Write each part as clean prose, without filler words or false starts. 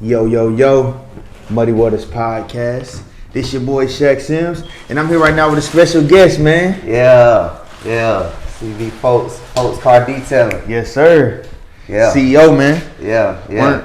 Yo, yo, yo, Muddy Waters Podcast. This your boy Shaq Sims, and I'm here right now with a special guest, man. Yeah. CV Foulks Car Detailing. Yes, sir. Yeah. CEO, man. Yeah.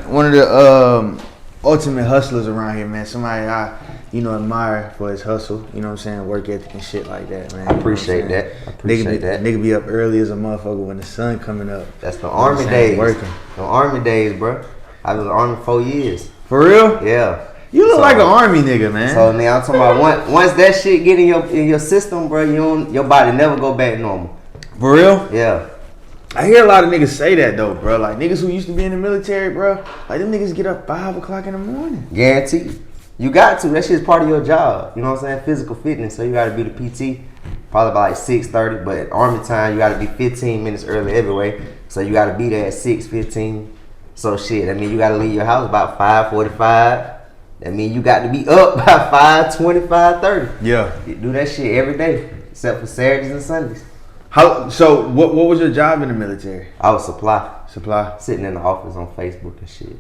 One of the ultimate hustlers around here, man. Somebody I, admire for his hustle. You know what I'm saying? Work ethic and shit like that, man. I appreciate that. Nigga be up early as a motherfucker when the sun coming up. That's the Army days. Working. The Army days, bro. I was in the Army 4 years. For real? Yeah. You look like an Army nigga, man. So now I'm talking about once that shit get in your system, bro, your body never go back normal. For real? Yeah. I hear a lot of niggas say that though, bro. Like niggas who used to be in the military, bro. Like them niggas get up 5 o'clock in the morning. Guaranteed. You got to. That shit's part of your job. You know what I'm saying? Physical fitness. So you got to be the PT. Probably by like 6:30. But at Army time, you got to be 15 minutes early every way. So you got to be there at 6:15. So shit. I mean, you got to leave your house about 5:45. I mean, you got to be up by 5:20, 5:30. Yeah. You do that shit every day, except for Saturdays and Sundays. So what was your job in the military? I was supply. Sitting in the office on Facebook and shit.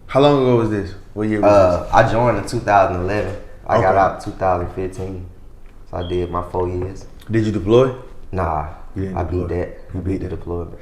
How long ago was this? What year was this? I joined in 2011. I got Okay. out in 2015. So I did my 4 years. Did you deploy? Nah, You didn't I deploy. beat that. You beat the that. deployment.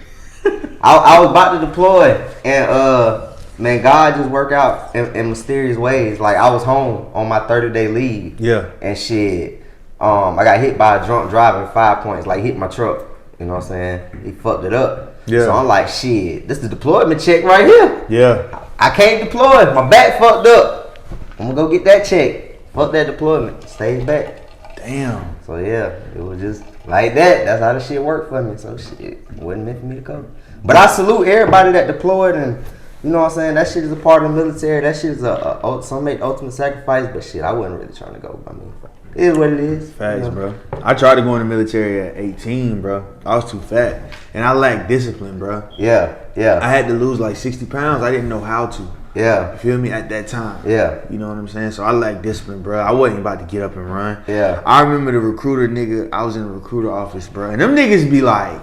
I was about to deploy, and man, God just worked out in mysterious ways. Like I was home on my 30-day leave. Yeah. And shit, I got hit by a drunk driver in 5 points. Like hit my truck. You know what I'm saying? He fucked it up. Yeah. So I'm like, shit, this is the deployment check right here. Yeah. I can't deploy. My back fucked up. I'm gonna go get that check. Fuck that deployment. Stay back. Damn. So yeah, it was just like that. That's how the shit worked for me. So shit, it wasn't meant for me to go. But I salute everybody that deployed, and you know what I'm saying. That shit is a part of the military. That shit is some make ultimate sacrifice. But shit, I wasn't really trying to go. I mean, it is what it is. Facts, bro. I tried to go in the military at 18, bro. I was too fat, and I lacked discipline, bro. Yeah. I had to lose like 60 pounds. I didn't know how to. Yeah. You feel me? At that time. Yeah. You know what I'm saying? So I lacked discipline, bro. I wasn't about to get up and run. Yeah. I remember the recruiter nigga. I was in the recruiter office, bro. And them niggas be like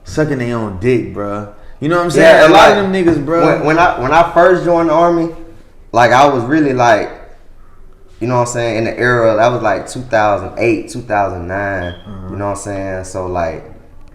sucking their own dick, bro. You know what I'm saying? Yeah, a lot like, of them niggas, bro. When I first joined the Army, like I was really like, you know what I'm saying, in the era, that was like 2008, 2009. You know what I'm saying? So like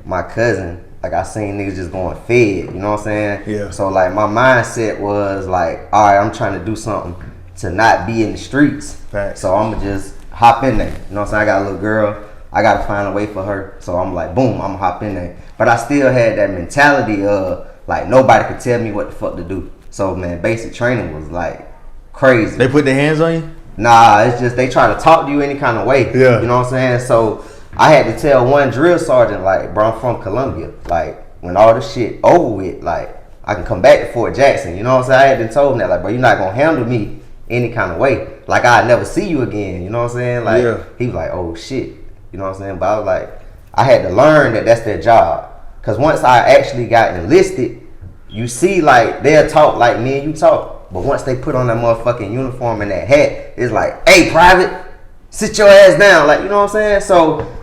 my cousin, like I seen niggas just going fed, you know what I'm saying? Yeah. So like my mindset was like, all right, I'm trying to do something to not be in the streets. Facts. So I'm gonna just hop in there. You know what I'm saying? I got a little girl. I gotta find a way for her. So I'm like, boom, I'm gonna hop in there. But I still had that mentality of like nobody could tell me what the fuck to do. So man, basic training was like crazy. They put their hands on you? Nah, it's just they try to talk to you any kind of way. Yeah. You know what I'm saying? So I had to tell one drill sergeant, like, bro, I'm from Columbia. Like, when all this shit over with, like, I can come back to Fort Jackson. You know what I'm saying? I had been told him that, like, bro, you're not gonna handle me any kind of way. Like, I'd never see you again. You know what I'm saying? Like, Yeah. he was like, oh shit. You know what I'm saying? But I was like, I had to learn that that's their job. Cause once I actually got enlisted, you see, like, they'll talk like me and you talk. But once they put on that motherfucking uniform and that hat, it's like, hey, private, sit your ass down. Like, you know what I'm saying? So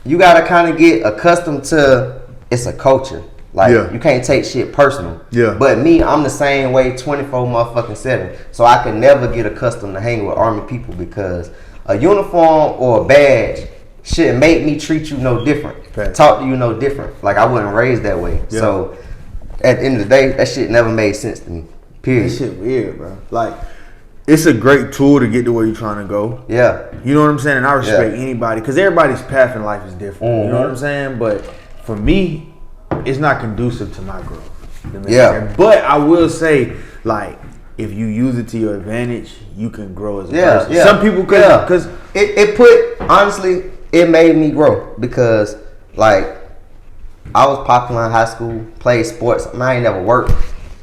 you gotta kind of get accustomed to, it's a culture. Like, Yeah. you can't take shit personal. Yeah. But me, I'm the same way 24 motherfucking 7. So I could never get accustomed to hanging with Army people because a uniform or a badge should make me treat you no different. Fact. Talk to you no different. Like, I wasn't raised that way. Yeah. So at the end of the day, that shit never made sense to me. Period. That shit weird, bro. Like, it's a great tool to get to where you're trying to go. Yeah. You know what I'm saying? And I respect anybody because everybody's path in life is different. You know what I'm saying? But for me, it's not conducive to my growth. Yeah. But I will say, like, if you use it to your advantage, you can grow as a person. Yeah. Some people could, because honestly, it made me grow because, like, I was popular in high school, played sports. I mean, I ain't never worked.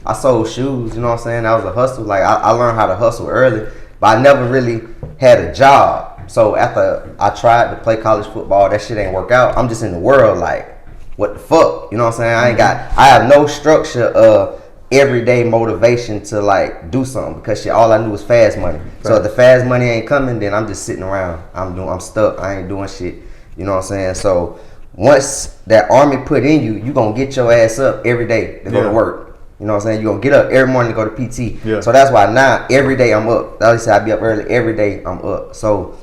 I sold shoes, you know what I'm saying? That was a hustle. Like, I learned how to hustle early, but I never really had a job. So after I tried to play college football, that shit ain't work out. I'm just in the world like, what the fuck? You know what I'm saying? I have no structure of everyday motivation to like do something because shit, all I knew was fast money. So if the fast money ain't coming, then I'm just sitting around. I'm stuck. I ain't doing shit. You know what I'm saying? So once that Army put in you, you gonna get your ass up every day to go to work. You know what I'm saying? You're going to get up every morning to go to PT. Yeah. So that's why now, every day I'm up. I always say I be up early. Every day I'm up. So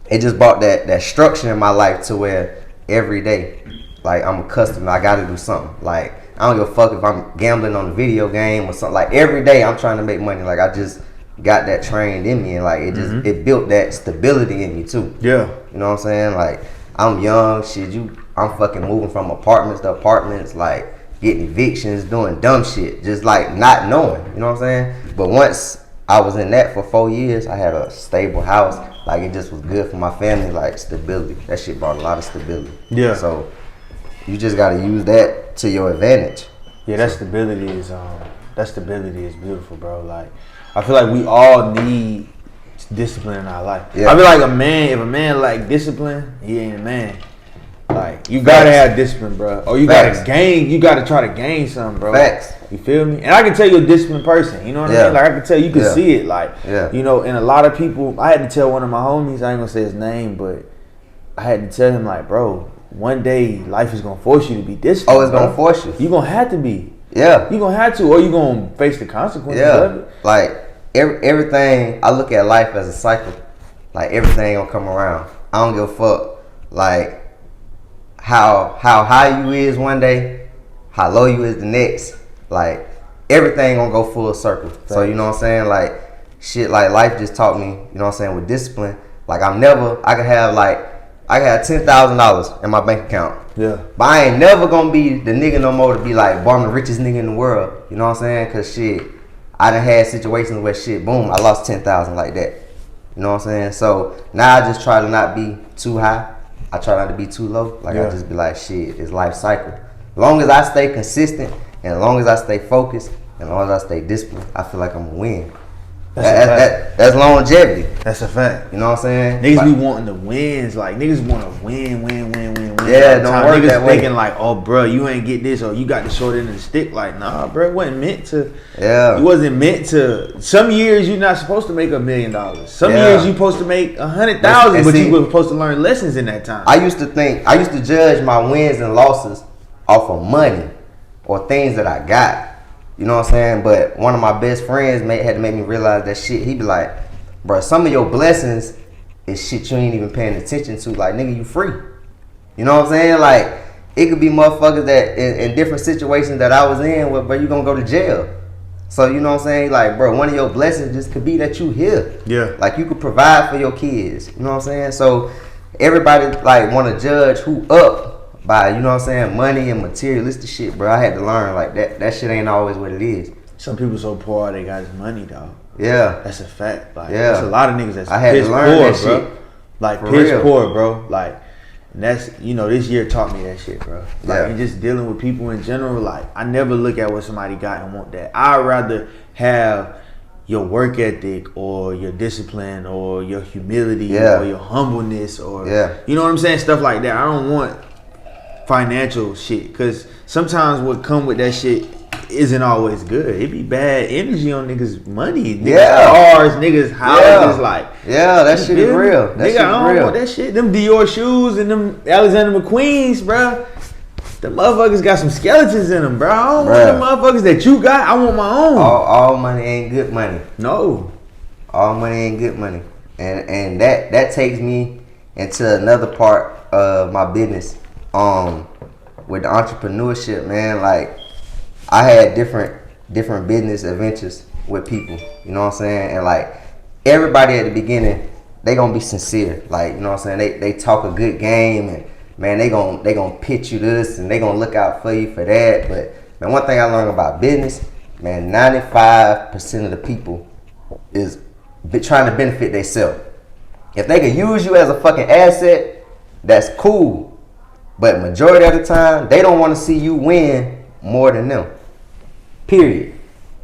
it just brought that structure in my life to where every day, like, I'm accustomed. I got to do something. Like, I don't give a fuck if I'm gambling on a video game or something. Like, every day I'm trying to make money. Like, I just got that trained in me. And, like, it just, it built that stability in me, too. Yeah. You know what I'm saying? Like, I'm young. I'm fucking moving from apartments to apartments. Like, getting evictions, doing dumb shit, just like not knowing, you know what I'm saying? But once I was in that for 4 years, I had a stable house, like it just was good for my family, like stability. That shit brought a lot of stability. Yeah. So you just gotta use that to your advantage. Yeah, that stability is beautiful, bro. Like, I feel like we all need discipline in our life. Yeah. I feel like if a man like discipline, he ain't a man. Like, you gotta have discipline, bro. Or you gotta try to gain something, bro. Facts. You feel me? And I can tell you're a disciplined person. You know what I mean? Like, I can tell you can see it. Like, you know, and a lot of people, I had to tell one of my homies, I ain't gonna say his name, but I had to tell him, like, bro, one day life is gonna force you to be disciplined. Oh, it's gonna force you. You're gonna have to be. Yeah. You're gonna have to, or you're gonna face the consequences of it. Like, everything, I look at life as a cycle. Like, everything gonna come around. I don't give a fuck. Like, how high you is one day, how low you is the next. Like, everything gonna go full circle. Right. So, you know what I'm saying? Like, shit, like, life just taught me, you know what I'm saying, with discipline. Like, I can have $10,000 in my bank account. Yeah. But I ain't never gonna be the nigga no more to be like, boy, I'm the richest nigga in the world. You know what I'm saying? Cause shit, I done had situations where shit, boom, I lost 10,000 like that. You know what I'm saying? So now I just try to not be too high. I try not to be too low. Like, I just be like, shit, it's life cycle. As long as I stay consistent and as long as I stay focused and as long as I stay disciplined, I feel like I'm gonna win. That's longevity. That's a fact. You know what I'm saying? Niggas be wanting the wins. Like, niggas want to win. Yeah, don't work niggas that way. thinking like, oh, bro, you ain't get this or you got the short end of the stick. Like, nah, bro, it wasn't meant to. Yeah. It wasn't meant to. Some years you're not supposed to make $1 million. Some years you're supposed to make 100,000, but you were supposed to learn lessons in that time. I used to judge my wins and losses off of money or things that I got. You know what I'm saying? But one of my best friends had to make me realize that shit. He be like, bro, some of your blessings is shit you ain't even paying attention to. Like, nigga, you free. You know what I'm saying? Like, it could be motherfuckers that in different situations that I was in where, bro, you gonna go to jail. So, you know what I'm saying? Like, bro, one of your blessings just could be that you here. Yeah. Like, you could provide for your kids. You know what I'm saying? So, everybody, like, want to judge who up by, you know what I'm saying, money and materialistic shit, bro. I had to learn, like, that shit ain't always what it is. Some people so poor they got his money, dog. Yeah. That's a fact. Like, yeah. There's a lot of niggas that's I had piss to learn poor, that bro. shit. Like, For piss real. poor, bro. Like, and that's, you know, this year taught me that shit, bro. Like, Yeah. and just dealing with people in general, like, I never look at what somebody got and want that. I'd rather have your work ethic or your discipline or your humility or your humbleness or, you know what I'm saying? Stuff like that. I don't want financial shit, because sometimes what come with that shit isn't always good. It be bad energy on niggas' money, niggas' cars, niggas' houses, like that shit is real. That nigga, shit I don't real. want that shit. Them Dior shoes and them Alexander McQueen's, bro. The motherfuckers got some skeletons in them, bro. I don't want them motherfuckers that you got. I want my own. All money ain't good money. No, all money ain't good money, and that takes me into another part of my business. With the entrepreneurship, man, like, I had different business adventures with people, you know what I'm saying? And, like, everybody at the beginning, they gonna be sincere, like, you know what I'm saying? They talk a good game, and man, they gonna pitch you this, and they gonna look out for you for that. But man, one thing I learned about business, man, 95% of the people is trying to benefit themselves. If they can use you as a fucking asset, that's cool. But majority of the time, they don't want to see you win more than them. Period.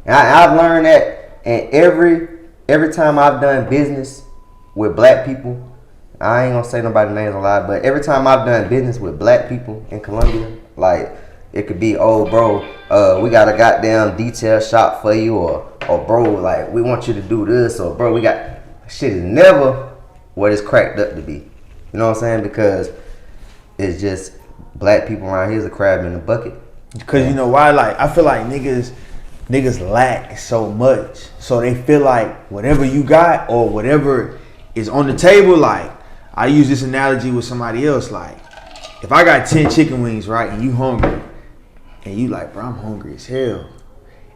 And I've learned that, and every time I've done business with black people, I ain't gonna say nobody's names a lot, but every time I've done business with black people in Colombia, like, it could be, oh, bro, we got a goddamn detail shop for you, or bro, like, we want you to do this, or bro, we got, shit is never what it's cracked up to be. You know what I'm saying? Because it's just black people around here is a crab in the bucket. Because you know why? Like, I feel like niggas niggas lack so much. So they feel like whatever you got or whatever is on the table, like, I use this analogy with somebody else, like, if I got 10 chicken wings, right, and you hungry, and you like, bro, I'm hungry as hell.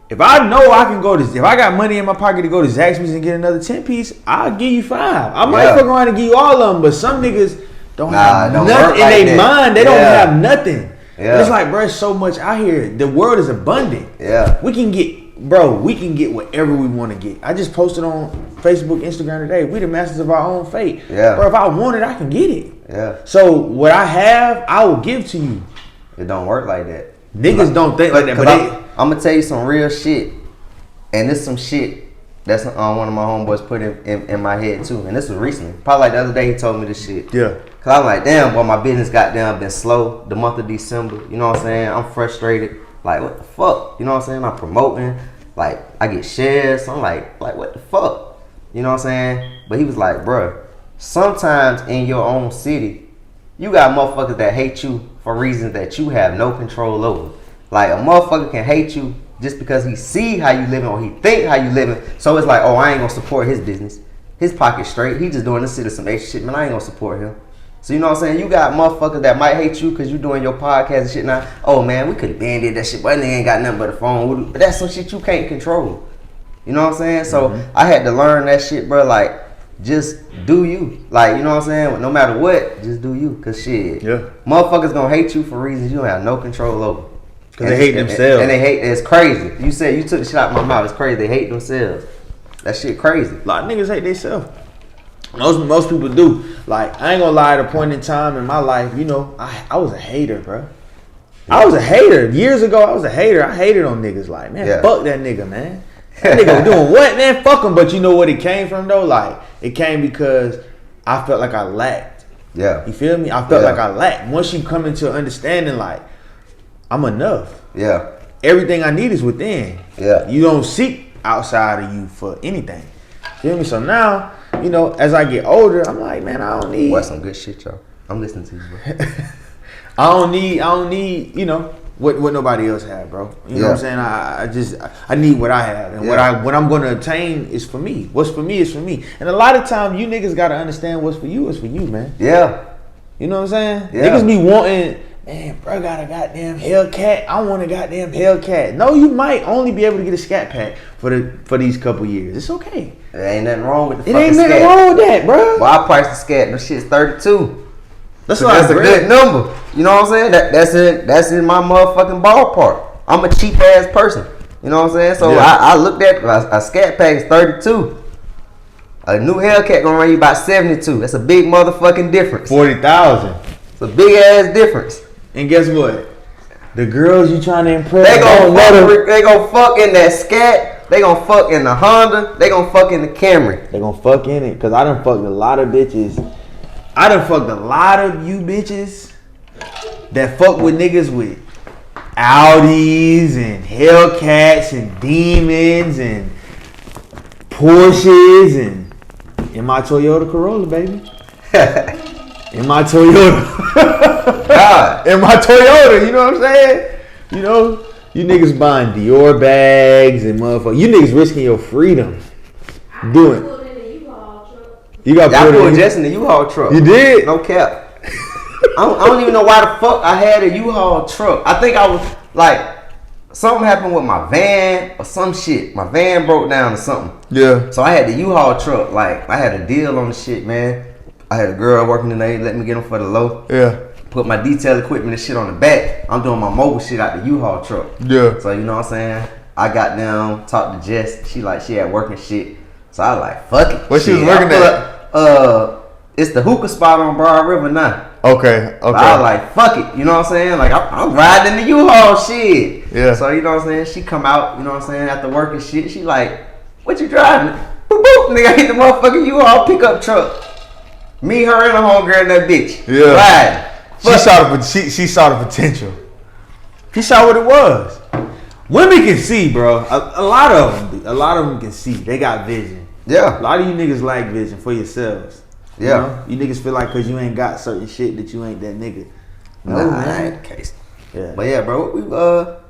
If I know I can go to, if I got money in my pocket to go to Zaxby's and get another 10 piece, I'll give you 5. I might fuck around and give you all of them, but some niggas don't have nothing in their mind. They don't have nothing. Yeah. It's like, bro, it's so much out here. The world is abundant. Yeah. We can get whatever we want to get. I just posted on Facebook, Instagram today. We the masters of our own fate. Yeah. Bro, if I want it, I can get it. Yeah. So what I have, I will give to you. It don't work like that. Niggas don't think like that, but I'm gonna tell you some real shit, and this some shit that's one of my homeboys put in my head too, and this was recently, probably like the other day he told me this shit. Yeah. Cause I'm like, damn, boy, my business goddamn been slow the month of December. You know what I'm saying? I'm frustrated. Like, what the fuck? You know what I'm saying? I'm promoting. Like, I get shares. So I'm like, what the fuck? You know what I'm saying? But he was like, bruh, sometimes in your own city, you got motherfuckers that hate you for reasons that you have no control over. Like, a motherfucker can hate you just because he see how you living or he think how you living. So it's like, oh, I ain't gonna support his business. His pocket straight. He just doing this shit or some extra shit. Man, I ain't gonna support him. So you know what I'm saying? You got motherfuckers that might hate you because you doing your podcast and shit now. Oh man, we could have been did that shit, but that nigga ain't got nothing but a phone. But that's some shit you can't control. You know what I'm saying? So I had to learn that shit, bro. Like, just do you. Like, you know what I'm saying? No matter what, just do you. Cause shit, motherfuckers gonna hate you for reasons you don't have no control over. Cause they hate themselves. And they hate, it's crazy. You said, you took the shit out of my mouth. It's crazy. They hate themselves. That shit crazy. A lot of niggas hate themselves. Most people do. Like, I ain't gonna lie, at a point in time in my life, you know, I was a hater, bro. I was a hater. Years ago, I was a hater. I hated on niggas. Like, man, fuck that nigga, man. That nigga doing what, man? Fuck him. But you know what it came from, though? Like, it came because I felt like I lacked. Yeah. You feel me? I felt like I lacked. Once you come into understanding, like, I'm enough. Yeah. Everything I need is within. Yeah. You don't seek outside of you for anything. Feel me? So now, you know, as I get older, I'm like, man, I don't need. What some good shit, y'all. I'm listening to you, bro. I don't need, you know, what nobody else have, bro. You know what I'm saying? I need what I have, and what I'm gonna attain is for me. What's for me is for me. And a lot of times, you niggas gotta understand what's for you is for you, man. Yeah. You know what I'm saying? Yeah. Niggas be wanting. Man, bro got a goddamn Hellcat. I want a goddamn Hellcat. No, you might only be able to get a Scat Pack for these couple years. It's okay. There ain't nothing wrong with the it fucking Scat. It ain't nothing wrong with that, bro. Well, I priced the Scat. No shit's 32. That's a good number. You know what I'm saying? That's in my motherfucking ballpark. I'm a cheap ass person. You know what I'm saying? So I looked at a Scat Pack is 32. A new Hellcat gonna run you about 72. That's a big motherfucking difference. 40,000. It's a big ass difference. And guess what? The girls you trying to impress, they gon' fuck in that Scat. They gon' fuck in the Honda. They gon' fuck in the Camry. They gon' fuck in it. Cause I done fucked a lot of bitches. I done fucked a lot of you bitches that fuck with niggas with Audis and Hellcats and Demons and Porsches and in my Toyota Corolla, baby. In my Toyota. God. In my Toyota, you know what I'm saying? You know, you niggas buying Dior bags and motherfuckers. You niggas risking your freedom. Doing. You got put it just in the U-Haul truck. You did? No cap. I don't even know why the fuck I had a U-Haul truck. I think I was like, something happened with my van or some shit. My van broke down or something. Yeah. So I had the U-Haul truck. Like, I had a deal on the shit, man. I had a girl working in there, let me get them for the low. Yeah. Put my detail equipment and shit on the back. I'm doing my mobile shit out the U-Haul truck. Yeah. So you know what I'm saying? I got down, talked to Jess. She had work and shit. So I was like, fuck it. What she was working at? It's the hookah spot on Broad River now. Okay. So I was like, fuck it. You know what I'm saying? Like, I'm riding the U-Haul shit. Yeah. So you know what I'm saying? She come out, you know what I'm saying, after work and shit. She like, what you driving? Boop, boop. Nigga, I hit the motherfucking U-Haul pickup truck. Me, her, and the homegirl and that bitch. Yeah. Riding. She saw the potential. She saw what it was. Women can see, bro. A lot of them can see. They got vision. Yeah. A lot of you niggas lack vision for yourselves. Yeah. You niggas feel like because you ain't got certain shit that you ain't that nigga. No, that ain't the case. Yeah. But yeah, bro,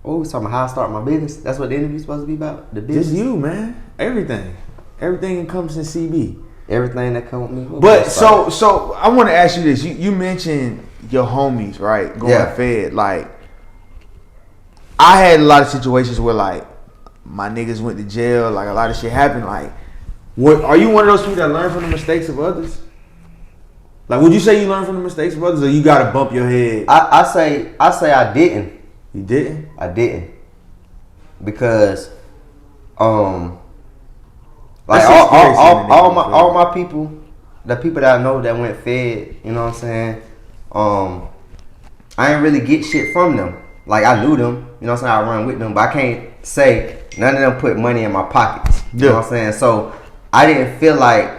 Oh, we talking about how I start my business. That's what the interview's supposed to be about. The business. Just you, man. Everything encompassing CB. Everything that come with me. But so I want to ask you this. You mentioned your homies, right? Going fed. Like, I had a lot of situations where like my niggas went to jail. Like a lot of shit happened. Like, are you one of those people that learn from the mistakes of others? Like, would you say you learn from the mistakes of others, or you gotta bump your head? I say I didn't. You didn't? I didn't. Because like all my people, the people that I know that went fed, you know what I'm saying? I ain't really get shit from them. Like, I knew them, you know what I'm saying? I run with them, but I can't say none of them put money in my pockets. You know what I'm saying? So I didn't feel like,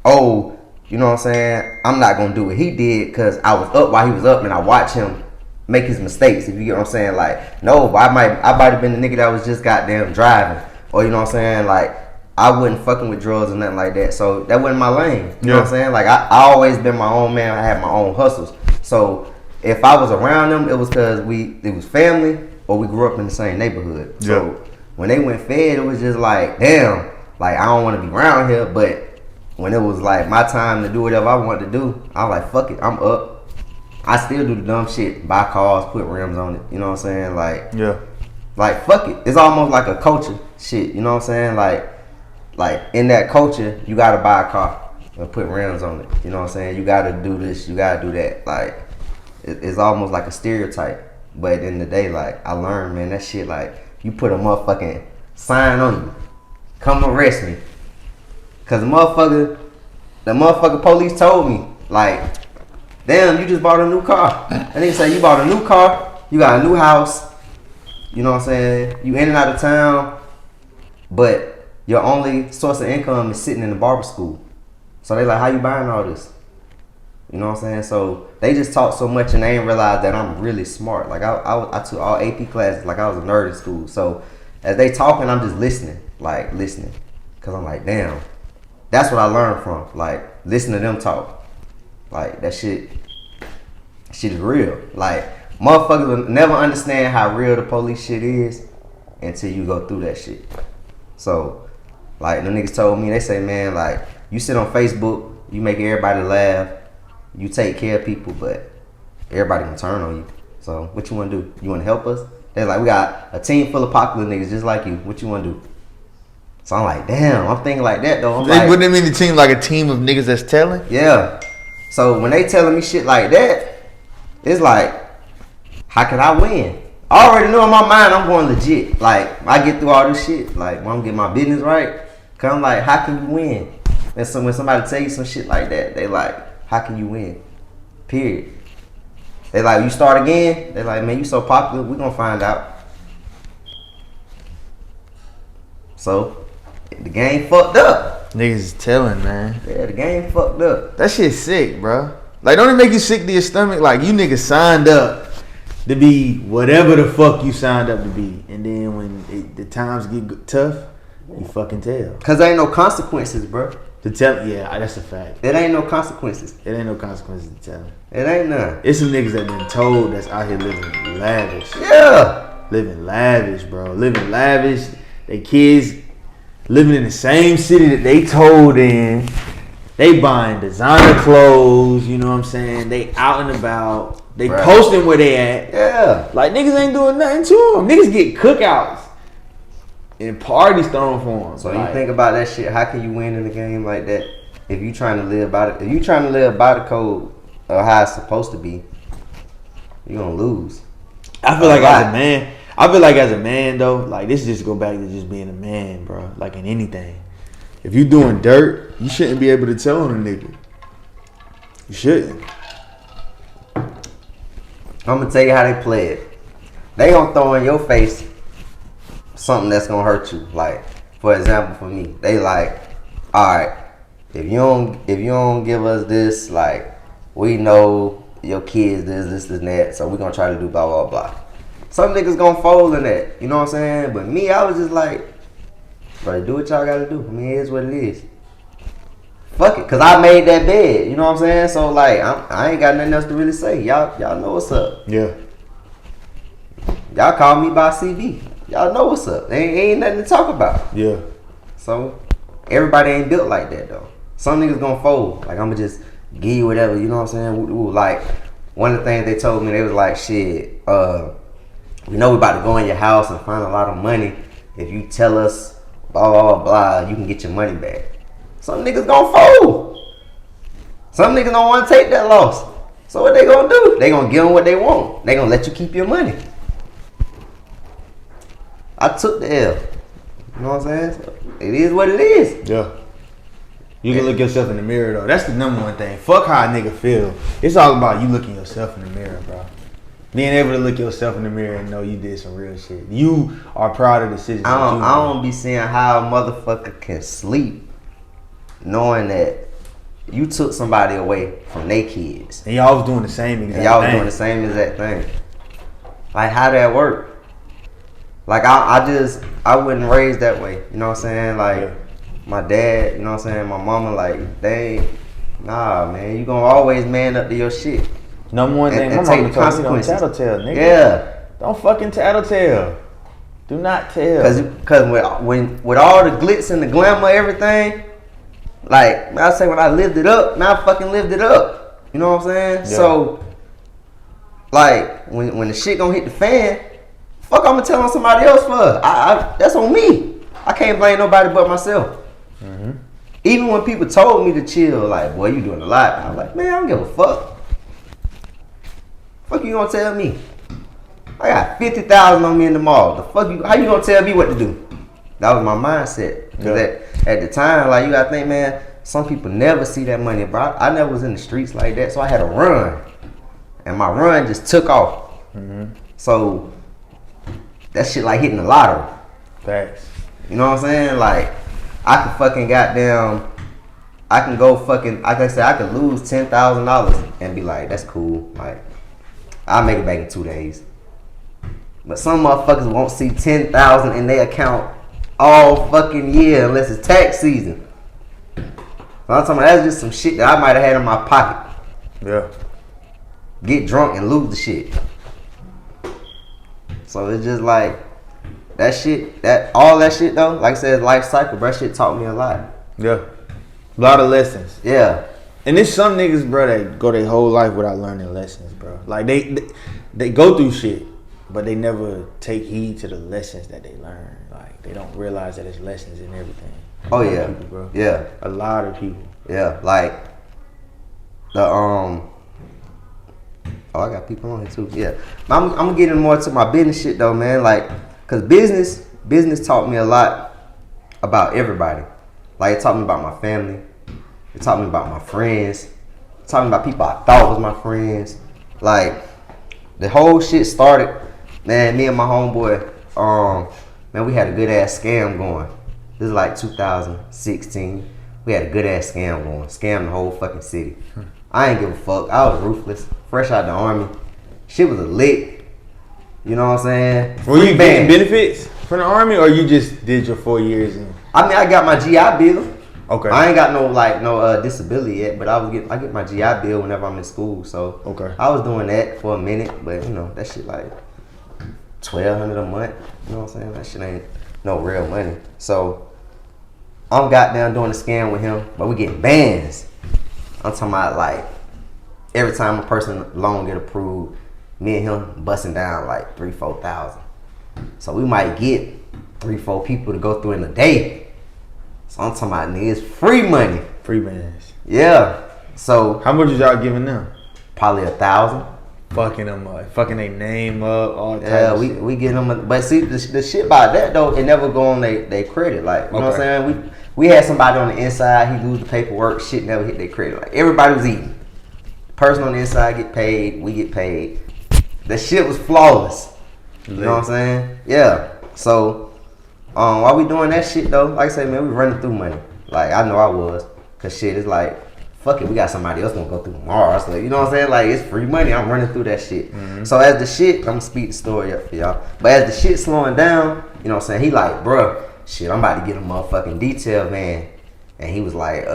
oh, you know what I'm saying, I'm not gonna do what he did because I was up while he was up and I watched him make his mistakes, if you get what I'm saying. Like, no, I might have been the nigga that was just goddamn driving, or you know what I'm saying, like I wasn't fucking with drugs or nothing like that. So that wasn't my lane. You know what I'm saying? Like I always been my own man. I had my own hustles. So if I was around them, it was because it was family or we grew up in the same neighborhood. So when they went fed, it was just like, damn, like I don't want to be around here. But when it was like my time to do whatever I wanted to do, I was like, fuck it, I'm up. I still do the dumb shit, buy cars, put rims on it. You know what I'm saying? Like, like fuck it. It's almost like a culture shit. You know what I'm saying? Like in that culture, you gotta buy a car and put rims on it. You know what I'm saying? You gotta do this, you gotta do that. Like, it's almost like a stereotype. But at the end of the day, like, I learned, man, that shit, like, you put a motherfucking sign on you, come arrest me. Cause the motherfucker police told me, like, damn, you just bought a new car. And they say you bought a new car, you got a new house, you know what I'm saying? You in and out of town, but your only source of income is sitting in the barber school. So they like, how you buying all this? You know what I'm saying? So they just talk so much and they ain't realize that I'm really smart. Like I took all AP classes, like I was a nerd in school. So as they talking, I'm just listening. Cause I'm like, damn, that's what I learned from. Like, listen to them talk. Like, that shit is real. Like, motherfuckers will never understand how real the police shit is until you go through that shit. So, like, the niggas told me, they say, man, like, you sit on Facebook, you make everybody laugh, you take care of people, but everybody gonna turn on you. So, what you wanna do? You wanna help us? They're like, we got a team full of popular niggas just like you. What you wanna do? So I'm like, damn, I'm thinking like that, though. Wouldn't it mean the team like a team of niggas that's telling? Yeah. So, when they telling me shit like that, it's like, how can I win? I already know in my mind I'm going legit. Like, I get through all this shit. Like, when I'm getting my business right, cause I'm like, how can you win? And so when somebody tell you some shit like that, they like, how can you win? Period. They like, you start again? They like, man, you so popular, we gonna find out. So, the game fucked up. Niggas is telling, man. Yeah, the game fucked up. That shit sick, bro. Like, don't it make you sick to your stomach? Like, you niggas signed up to be whatever the fuck you signed up to be. And then when the times get tough, you fucking tell. Cause there ain't no consequences, bro. To tell, yeah, that's a fact. It ain't no consequences. It ain't no consequences to tell. It ain't none. It's some niggas that been told that's out here living lavish. Yeah. Living lavish, bro. Living lavish. They kids living in the same city that they told in. They buying designer clothes, you know what I'm saying? They out and about. They posting where they at. Yeah. Like, niggas ain't doing nothing to them. Niggas get cookouts and parties thrown for them. So like, you think about that shit, how can you win in a game like that? If you trying to live by it, if you trying to live by the code of how it's supposed to be, you're gonna lose. I feel like as a man though, like, this just go back to just being a man, bro. Like, in anything. If you doing dirt, you shouldn't be able to tell on a nigga. You shouldn't. I'm gonna tell you how they play it. They gonna throw in your face something that's gonna hurt you. Like, for example, for me, they like, all right, if you don't give us this, like, we know your kids this and that, so we're gonna try to do blah blah blah. Some niggas gonna fold in that, you know what I'm saying? But me, I was just like, bro, do what y'all gotta do. I mean, it is what it is. Fuck it, cause I made that bed, you know what I'm saying? So like, I ain't got nothing else to really say. Y'all know what's up. Yeah. Y'all call me by CV. Y'all know what's up. Ain't nothing to talk about. Yeah. So everybody ain't built like that though. Some niggas gonna fold. Like I'ma just give you whatever. You know what I'm saying? Like one of the things they told me, they was like, shit. We know we about to go in your house and find a lot of money. If you tell us blah blah blah, you can get your money back. Some niggas gonna fold. Some niggas don't want to take that loss. So what they gonna do? They gonna give them what they want. They gonna let you keep your money. I took the L. You know what I'm saying? So it is what it is. Yeah. You can look yourself in the mirror though. That's the number one thing. Fuck how a nigga feel. It's all about you looking yourself in the mirror, bro. Being able to look yourself in the mirror and know you did some real shit. You are proud of the decisions. I don't be seeing how a motherfucker can sleep knowing that you took somebody away from their kids. And y'all was doing the same exact thing. And y'all was doing the same exact thing. Like, how that work? Like, I wasn't raised that way. You know what I'm saying? Like, my dad, you know what I'm saying? My mama, like, nah, man. You gonna always man up to your shit. Number one thing, my mama told me, don't tattletale, nigga. Yeah. Don't fucking tattletale. Do not tell. Cause with all the glitz and the glamour, everything, like, man, I say when I lived it up, man, I fucking lived it up. You know what I'm saying? Yeah. So, like, when the shit gonna hit the fan, fuck, I'm gonna tell on somebody else for. That's on me. I can't blame nobody but myself. Mm-hmm. Even when people told me to chill, like, boy, you doing a lot. I was like, man, I don't give a fuck. Fuck you gonna tell me? I got 50,000 on me in the mall. The fuck you? How you gonna tell me what to do? That was my mindset. Cause at the time, like, you gotta think, man, some people never see that money, bro. I never was in the streets like that, so I had a run, and my run just took off. Mm-hmm. So that shit like hitting the lottery. Facts. You know what I'm saying? Like, I could fucking goddamn, I can go fucking, like I said, I could lose $10,000 and be like, that's cool. Like, I'll make it back in 2 days. But some motherfuckers won't see 10,000 in their account all fucking year unless it's tax season. So I'm talking about, that's just some shit that I might have had in my pocket. Yeah. Get drunk and lose the shit. So it's just like, that shit, all that shit though, like I said, life cycle, bro, that shit taught me a lot. Yeah. A lot of lessons. Yeah. And there's some niggas, bro, that go their whole life without learning lessons, bro. Like, they go through shit, but they never take heed to the lessons that they learn. Like, they don't realize that there's lessons in everything. Oh, yeah. People, bro. Yeah. A lot of people. Yeah. Like, oh, I got people on here too. Yeah. I'm gonna get in more to my business shit though, man. Like, cause business taught me a lot about everybody. Like, it taught me about my family. It taught me about my friends. It taught me about people I thought was my friends. Like, the whole shit started, man, me and my homeboy, man, we had a good ass scam going. This is like 2016. We had a good ass scam going. Scammed the whole fucking city. I ain't give a fuck. I was ruthless. Fresh out the army. Shit was a lick. You know what I'm saying? Were you getting benefits from the army, or you just did your 4 years in? I mean, I got my GI Bill. Okay. I ain't got no disability yet, but I get my GI Bill whenever I'm in school. So okay. I was doing that for a minute, but you know, that shit like $1,200 a month. You know what I'm saying? That shit ain't no real money. So I'm goddamn doing a scam with him, but we getting bands. I'm talking about, like, every time a person loan get approved, me and him busting down like 3,000-4,000. So we might get 3-4 people to go through in a day. So I'm talking about, niggas, free money. Free bands. Yeah. So how much is y'all giving them? Probably 1,000. Fucking them up, fucking their name up, all that. Yeah, we get them. But see, the shit about that though, it never go on they credit. Like, you know what I'm saying? We had somebody on the inside. He do the paperwork. Shit never hit their credit. Like, everybody was eating. The person on the inside get paid. We get paid. The shit was flawless. You know what I'm saying? Yeah. So, while we doing that shit though, like I said, man, we running through money. Like, I know I was, cause shit is like, fuck it, we got somebody else gonna go through tomorrow. So, you know what I'm saying? Like, it's free money. I'm running through that shit. Mm-hmm. So as the shit, I'm gonna speed the story up for y'all. But as the shit slowing down, you know what I'm saying? He like, bruh, shit, I'm about to get a motherfucking detail van. And he was like,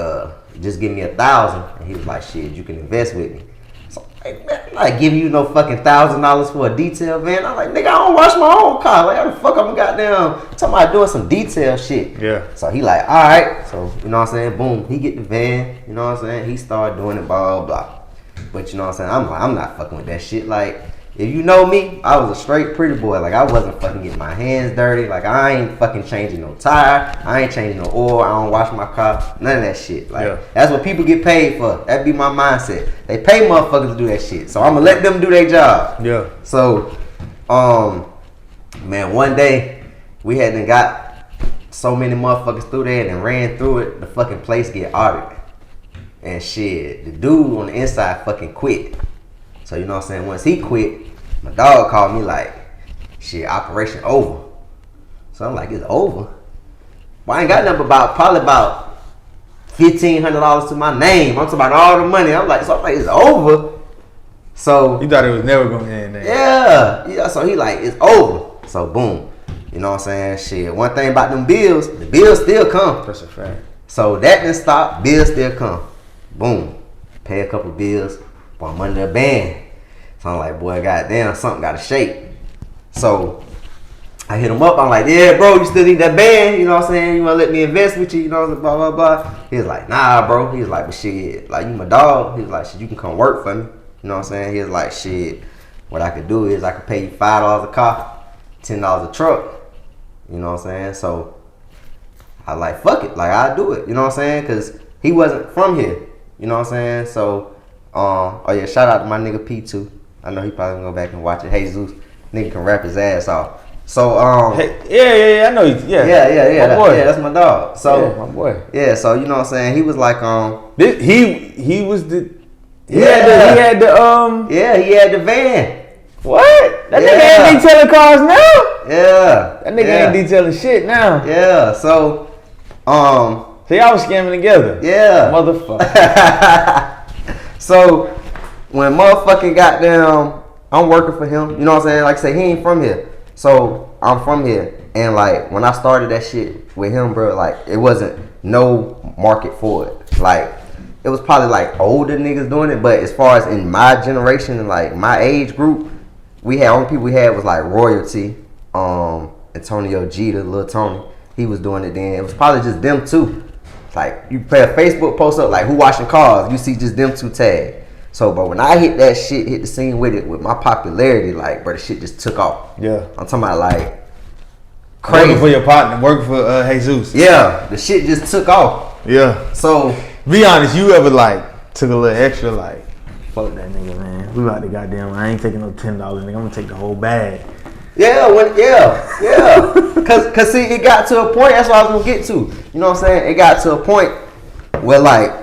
just give me 1,000. And he was like, shit, you can invest with me. So like, man, I'm not giving you no fucking $1,000 for a detail, man. I'm like, nigga, I don't wash my own car. Like, how the fuck I'm goddamn talking about doing some detail shit? Yeah. So he like, all right. So you know what I'm saying? Boom, he get the van. You know what I'm saying? He started doing it, blah blah blah. But you know what I'm saying? I'm like, I'm not fucking with that shit. Like, if you know me, I was a straight pretty boy. Like, I wasn't fucking getting my hands dirty. Like, I ain't fucking changing no tire. I ain't changing no oil. I don't wash my car. None of that shit. Like, that's what people get paid for. That be my mindset. They pay motherfuckers to do that shit. So I'm gonna let them do their job. Yeah. So, man, one day we hadn't got so many motherfuckers through there and ran through it. The fucking place get audited. And shit, the dude on the inside fucking quit. So you know what I'm saying? Once he quit, my dog called me like, shit, operation over. So I'm like, it's over? Well, I ain't got nothing probably about $1,500 to my name. I'm talking about all the money. I'm like, it's over. So you thought it was never gonna end there. Yeah. So he like, it's over. So boom. You know what I'm saying? Shit. One thing about them bills, the bills still come. That's a fact. So that didn't stop, bills still come. Boom. Pay a couple bills. Boy, I'm under a band. So I'm like, boy, goddamn, something gotta shake. So I hit him up. I'm like, yeah, bro, you still need that band? You know what I'm saying? You wanna let me invest with you? You know what I'm saying? Blah, blah, blah. He was like, nah, bro. He was like, but shit, like, you my dog. He was like, shit, you can come work for me. You know what I'm saying? He was like, shit, what I could do is I could pay you $5 a car, $10 a truck. You know what I'm saying? So I like, fuck it. Like, I'll do it. You know what I'm saying? Because he wasn't from here. You know what I'm saying? So, oh yeah, shout out to my nigga P2. I know he probably gonna go back and watch it. Hey Zeus, nigga can rap his ass off. So hey, yeah, I know you. Yeah. My boy. Yeah, that's my dog. So yeah, my boy. Yeah, so you know what I'm saying? He was like he was the he had the van. What? That nigga ain't detailing cars now? Yeah. That nigga ain't detailing shit now. Yeah. So so y'all was scamming together. Yeah. Motherfucker. So when motherfucking goddamn, I'm working for him, you know what I'm saying? Like I say, he ain't from here. So I'm from here. And like when I started that shit with him, bro, like it wasn't no market for it. Like it was probably like older niggas doing it, but as far as in my generation and like my age group, only people we had was like Royalty, Antonio Jeter, Lil Tony. He was doing it then. It was probably just them two. Like you play a Facebook post up like who washing cars, you see just them two tag. So, but when I hit the scene with it, with my popularity, like, bro, the shit just took off. Yeah. I'm talking about, like, crazy. Working for your partner, working for Jesus. Yeah, the shit just took off. Yeah. So, be honest, you ever, like, took a little extra, like, fuck that nigga, man. We about to goddamn, I ain't taking no $10, nigga. I'm gonna take the whole bag. Yeah. Cause see, it got to a point, that's what I was gonna get to. You know what I'm saying? It got to a point where, like,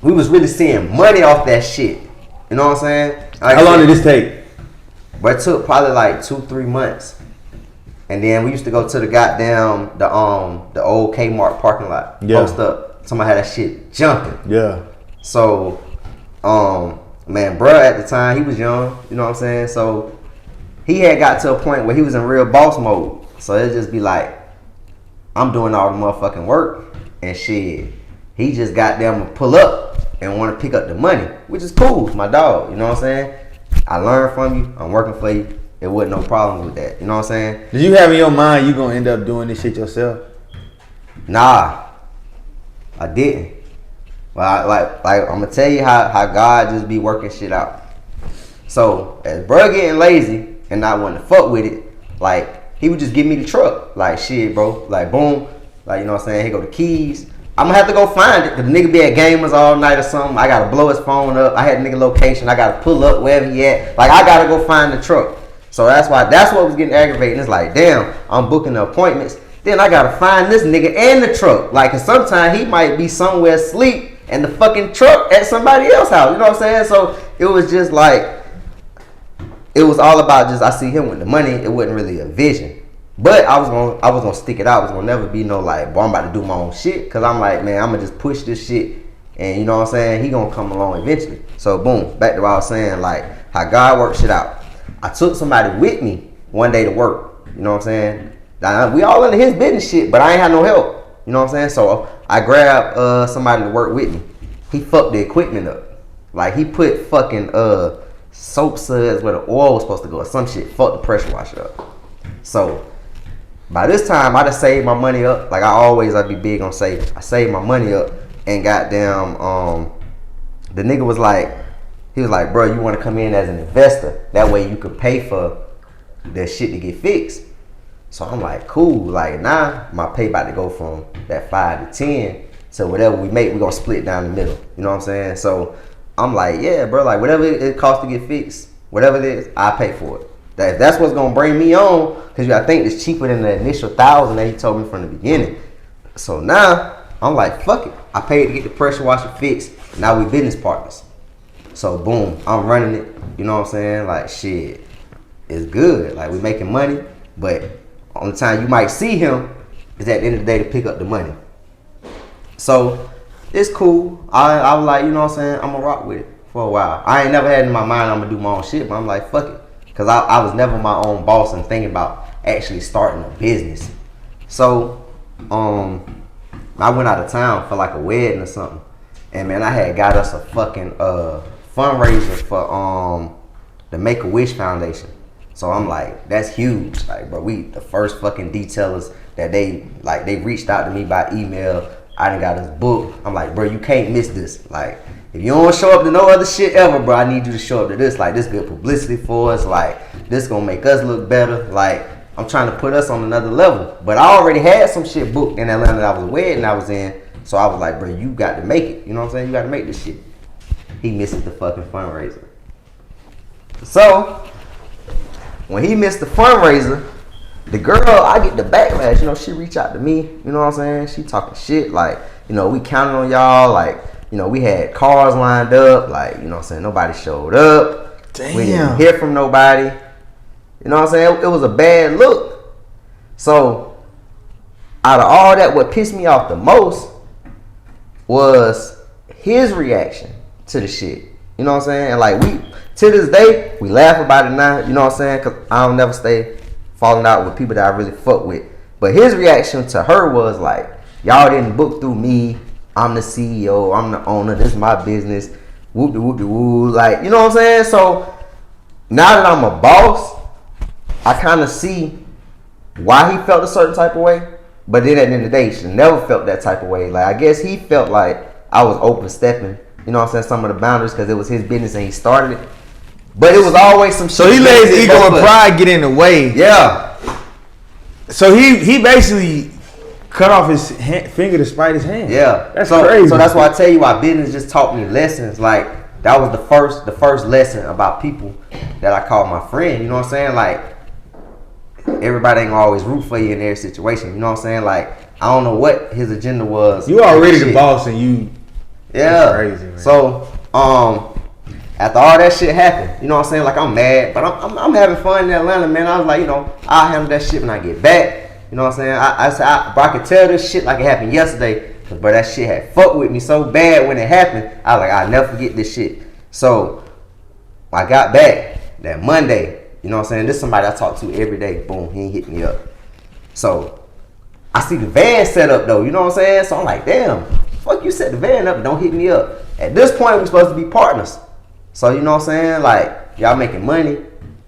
we was really seeing money off that shit. You know what I'm saying? Like, how long did this take? But it took probably like 2-3 months. And then we used to go to the goddamn the old Kmart parking lot. Yeah. Post up. Somebody had that shit jumping. Yeah. So man, bruh at the time, he was young, you know what I'm saying? So he had got to a point where he was in real boss mode. So it'd just be like, I'm doing all the motherfucking work and shit. He just got them to pull up and want to pick up the money, which is cool. My dog, you know what I'm saying? I learned from you. I'm working for you. There wasn't no problem with that. You know what I'm saying? Did you have in your mind you gonna end up doing this shit yourself? Nah, I didn't. Well, like I'm gonna tell you how God just be working shit out. So as bro getting lazy and not wanting to fuck with it, like he would just give me the truck. Like shit, bro. Like boom. Like you know what I'm saying? Here go the keys. I'm gonna have to go find it because the nigga be at gamers all night or something. I gotta blow his phone up. I had the nigga location. I gotta pull up wherever he at. Like I gotta go find the truck. So that's what was getting aggravating. It's like, damn, I'm booking the appointments. Then I gotta find this nigga and the truck. Like, cause sometimes he might be somewhere asleep and the fucking truck at somebody else's house. You know what I'm saying? So it was just like, it was all about just I see him with the money. It wasn't really a vision. But I was gonna stick it out. It was gonna never be no like, boy, I'm about to do my own shit. Cause I'm like, man, I'm gonna just push this shit. And you know what I'm saying? He gonna come along eventually. So boom, back to what I was saying, like how God works shit out. I took somebody with me one day to work. You know what I'm saying? Now, we all into his business shit, but I ain't had no help. You know what I'm saying? So I grabbed somebody to work with me. He fucked the equipment up. Like, he put fucking soap suds where the oil was supposed to go or some shit. Fuck the pressure washer up. So by this time, I done saved my money up. Like I'd be big on saving. I saved my money up and goddamn, the nigga was like, he was like, bro, you want to come in as an investor? That way you could pay for that shit to get fixed. So I'm like, cool. Like now, my pay about to go from that 5 to 10. So whatever we make, we gonna split down the middle. You know what I'm saying? So I'm like, yeah, bro. Like whatever it costs to get fixed, whatever it is, I pay for it. That's what's gonna bring me on, because I think it's cheaper than the initial 1,000 that he told me from the beginning. So now I'm like, fuck it. I paid to get the pressure washer fixed. Now we business partners. So boom, I'm running it. You know what I'm saying? Like shit, it's good. Like we making money, but on the time you might see him is at the end of the day to pick up the money. So it's cool. I was like, you know what I'm saying? I'm gonna rock with it for a while. I ain't never had in my mind I'm gonna do my own shit, but I'm like, fuck it. Cause I was never my own boss and thinking about actually starting a business. So I went out of town for like a wedding or something. And man, I had got us a fucking fundraiser for the Make-A-Wish Foundation. So I'm like, that's huge. Like, bro, we the first fucking detailers that they reached out to me by email. I done got this book. I'm like, bro, you can't miss this. Like, if you don't show up to no other shit ever, bro, I need you to show up to this. Like, this good publicity for us. Like, this gonna make us look better. Like, I'm trying to put us on another level. But I already had some shit booked in Atlanta that I was a wedding I was in. So I was like, bro, you got to make it. You know what I'm saying? You got to make this shit. He misses the fucking fundraiser. So when he missed the fundraiser, the girl, I get the backlash. You know, she reached out to me. You know what I'm saying? She talking shit. Like, you know, we counted on y'all. Like, you know, we had cars lined up. Like, you know what I'm saying? Nobody showed up. Damn. We didn't hear from nobody. You know what I'm saying? It was a bad look. So out of all that, what pissed me off the most was his reaction to the shit. You know what I'm saying? And like, we, to this day, we laugh about it now. You know what I'm saying? Because I don't never stay falling out with people that I really fuck with. But his reaction to her was like, y'all didn't book through me. I'm the CEO. I'm the owner. This is my business. Whoop-de-whoop-de-woo. Like, you know what I'm saying? So now that I'm a boss, I kind of see why he felt a certain type of way. But then at the end of the day, he never felt that type of way. Like, I guess he felt like I was overstepping, you know what I'm saying, some of the boundaries because it was his business and he started it. But it was always some shit. So he let his ego and pride get in the way. Yeah. So he basically cut off his finger to spite his hand. Yeah. That's crazy. So that's why I tell you why business just taught me lessons. Like, that was the first lesson about people that I call my friend. You know what I'm saying? Like, everybody ain't gonna always root for you in their situation. You know what I'm saying? Like, I don't know what his agenda was. You already the boss and you. Yeah. That's crazy, man. So, after all that shit happened, you know what I'm saying? Like, I'm mad, but I'm having fun in Atlanta, man. I was like, you know, I'll handle that shit when I get back. You know what I'm saying? I could tell this shit like it happened yesterday. But that shit had fucked with me so bad when it happened. I was like, I'll never forget this shit. So I got back that Monday. You know what I'm saying? This is somebody I talk to every day. Boom, he hit me up. So I see the van set up though. You know what I'm saying? So I'm like, damn, fuck you set the van up and don't hit me up. At this point, we're supposed to be partners. So you know what I'm saying? Like, y'all making money.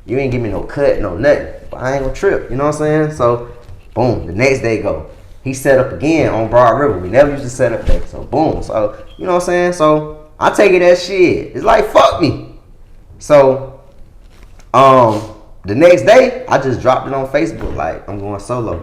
You ain't give me no cut, no nothing. But I ain't gonna trip. You know what I'm saying? So boom, the next day go. He set up again on Broad River. We never used to set up there. So boom. So, you know what I'm saying? So I take it as shit. It's like, fuck me. So, the next day, I just dropped it on Facebook. Like, I'm going solo.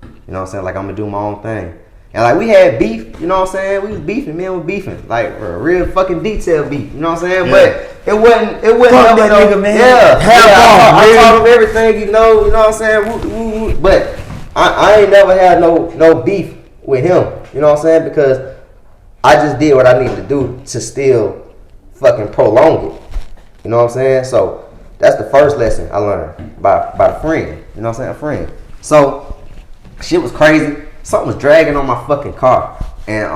You know what I'm saying? Like, I'm going to do my own thing. And like, we had beef. You know what I'm saying? We was beefing. Men were beefing. Like, a real fucking detailed beef. You know what I'm saying? Yeah. But it wasn't fuck that nigga, man. Yeah. I taught him everything, you know what I'm saying? But I ain't never had no beef with him. You know what I'm saying? Because I just did what I needed to do to still fucking prolong it. You know what I'm saying? So that's the first lesson I learned by a friend. You know what I'm saying? A friend. So shit was crazy. Something was dragging on my fucking car. And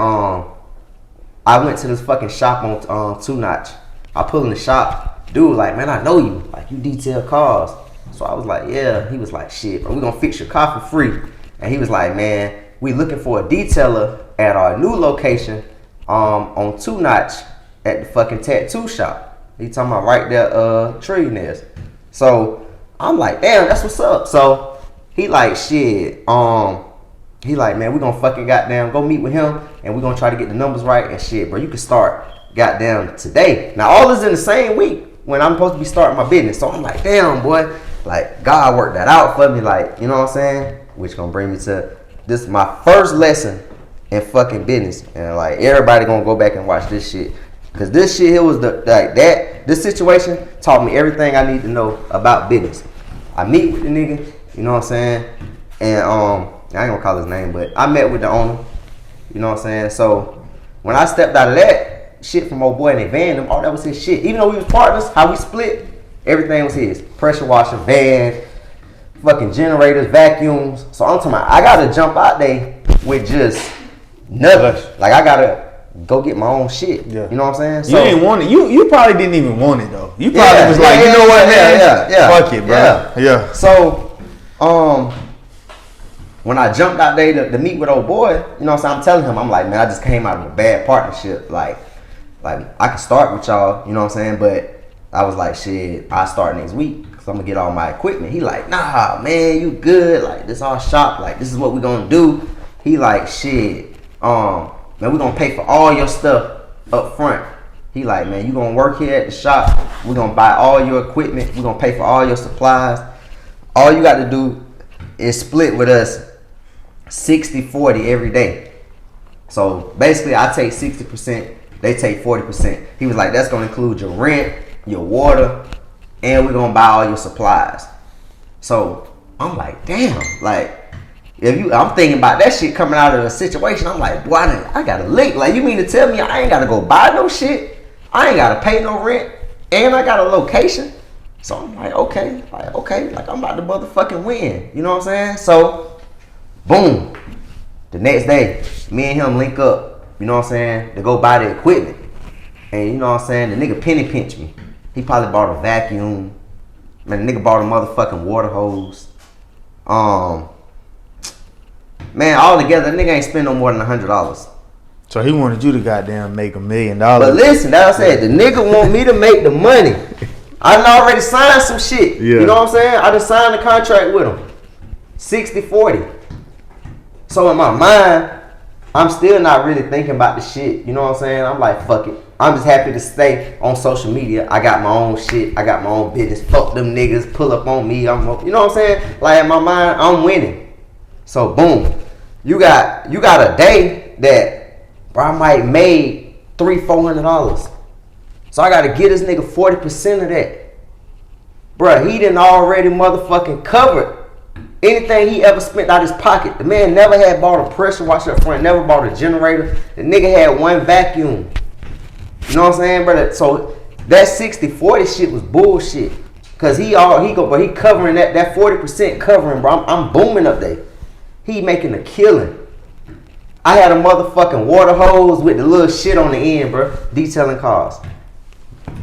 I went to this fucking shop on Two Notch. I pull in the shop. Dude like, man, I know you. Like, you detail cars. So I was like, yeah. He was like, shit, bro, we gonna fix your car for free. And he was like, man, we looking for a detailer at our new location on Two Notch. at the fucking tattoo shop. He talking about right there, Trillionaires. So I'm like, damn, that's what's up. So he like, shit, he like, man, we gonna fucking goddamn go meet with him and we gonna try to get the numbers right and shit, bro. You can start goddamn today. Now all this in the same week when I'm supposed to be starting my business. So I'm like, damn, boy, like God worked that out for me, like, you know what I'm saying? Which gonna bring me to this is my first lesson in fucking business. And like everybody gonna go back and watch this shit. Cause this shit here was this situation taught me everything I need to know about business. I meet with the nigga, you know what I'm saying? And I ain't gonna call his name, but I met with the owner, you know what I'm saying? So when I stepped out of that shit from old boy and they van him, all that was his shit. Even though we was partners, how we split, everything was his. Pressure washer, van, fucking generators, vacuums. So I'm talking about, I gotta jump out there with just nothing. Like I gotta go get my own shit. Yeah. You know what I'm saying? So, you didn't want it. You probably didn't even want it though. You probably was like, you know what, man? Yeah. Fuck it, bro. Yeah. So, when I jumped out there to meet with old boy, you know what I'm saying? I'm telling him, I'm like, man, I just came out of a bad partnership. Like I can start with y'all, you know what I'm saying? But I was like, shit, I'll start next week because I'm gonna get all my equipment. He like, nah, man, you good. Like, this our shop. Like, this is what we gonna do. He like, shit, man, we gonna pay for all your stuff up front. He like, man, you gonna work here at the shop. We gonna buy all your equipment. We gonna pay for all your supplies. All you got to do is split with us 60-40 every day. So basically, I take 60%. They take 40%. He was like, that's gonna include your rent, your water, and we're gonna buy all your supplies. So I'm like, damn, like. I'm thinking about that shit coming out of the situation. I'm like, boy, I got a lick. Like, you mean to tell me I ain't got to go buy no shit? I ain't got to pay no rent. And I got a location. So I'm like, okay. Like, I'm about to motherfucking win. You know what I'm saying? So, boom. The next day, me and him link up, you know what I'm saying, to go buy the equipment. And you know what I'm saying? The nigga penny pinched me. He probably bought a vacuum. Man, the nigga bought a motherfucking water hose. Man, all together, that nigga ain't spend no more than $100. So he wanted you to goddamn make $1 million. But listen, that's what I said. The nigga want me to make the money. I done already signed some shit. Yeah. You know what I'm saying? I done signed a contract with him. 60-40. So in my mind, I'm still not really thinking about the shit. You know what I'm saying? I'm like, fuck it. I'm just happy to stay on social media. I got my own shit. I got my own business. Fuck them niggas. Pull up on me. You know what I'm saying? Like in my mind, I'm winning. So boom, you got a day that bro, I might made $300-400. So I gotta get this nigga 40% of that. Bruh, he done already motherfucking covered anything he ever spent out his pocket. The man never had bought a pressure washer up front, never bought a generator. The nigga had one vacuum. You know what I'm saying, brother? So that 60-40 shit was bullshit. Cause he covering that 40% covering, bro. I'm booming up there. He making a killing. I had a motherfucking water hose with the little shit on the end, bro. Detailing cars.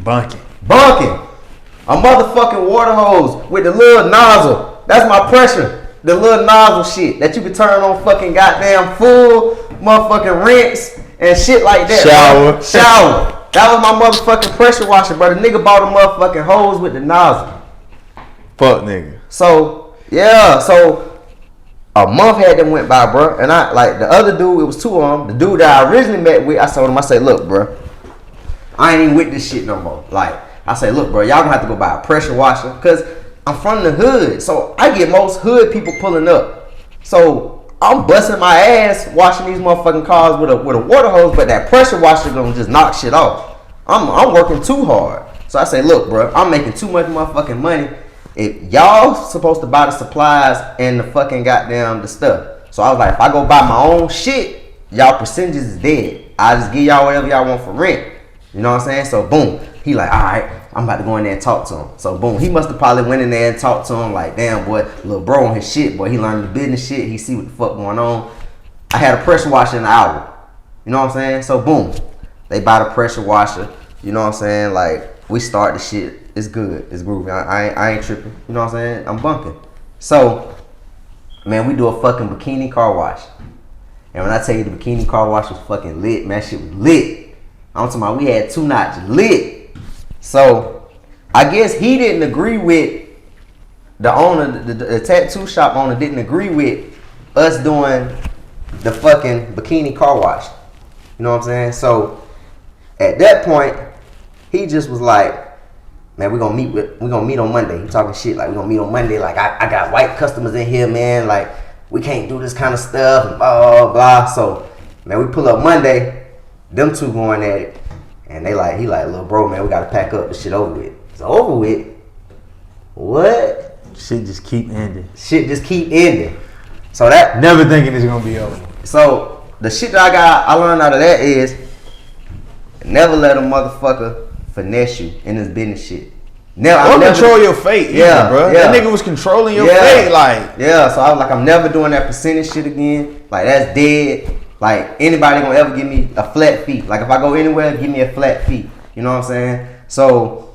Bunking. A motherfucking water hose with the little nozzle. That's my pressure. The little nozzle shit that you can turn on fucking goddamn full motherfucking rinse and shit like that. Shower. That was my motherfucking pressure washer, bro. The nigga bought a motherfucking hose with the nozzle. Fuck nigga. So, yeah, a month had them went by, bro, and I like the other dude. It was two of them. The dude that I originally met with, I told him, I said, look, bro, I ain't even with this shit no more. Like, I say, look, bro, y'all gonna have to go buy a pressure washer because I'm from the hood, so I get most hood people pulling up. So I'm busting my ass washing these motherfucking cars with a water hose, but that pressure washer gonna just knock shit off. I'm working too hard. So I say, look, bro, I'm making too much motherfucking money. If y'all supposed to buy the supplies and the fucking goddamn the stuff. So I was like, if I go buy my own shit, y'all percentages is dead. I just give y'all whatever y'all want for rent. You know what I'm saying? So boom. He like, all right, I'm about to go in there and talk to him. So boom, he must have probably went in there and talked to him like, damn boy, little bro on his shit, boy. He learned the business shit. He see what the fuck going on. I had a pressure washer in an hour. You know what I'm saying? So boom, they buy the pressure washer. You know what I'm saying? Like, we start the shit. It's good. It's groovy. I ain't tripping. You know what I'm saying? I'm bunking. So, man, we do a fucking bikini car wash. And when I tell you the bikini car wash was fucking lit, man, that shit was lit. I'm talking about we had 2 notch lit. So I guess he didn't agree with the owner, the tattoo shop owner didn't agree with us doing the fucking bikini car wash. You know what I'm saying? So at that point, he just was like, man, we're gonna meet on Monday. He talking shit like we're gonna meet on Monday. Like I got white customers in here, man. Like we can't do this kind of stuff and blah blah blah. So man, we pull up Monday, them two going at it, and he like, little bro, man, we gotta pack up. This shit over with. It's over with. What? Shit just keep ending. So that never thinking it's gonna be over. So the shit that I learned out of that is never let a motherfucker finesse you in this business shit. Never control your fate, either, bro. That nigga was controlling your fate, like. Yeah, so I was like, I'm never doing that percentage shit again. Like that's dead. Like anybody gonna ever give me a flat fee. Like if I go anywhere, give me a flat fee. You know what I'm saying? So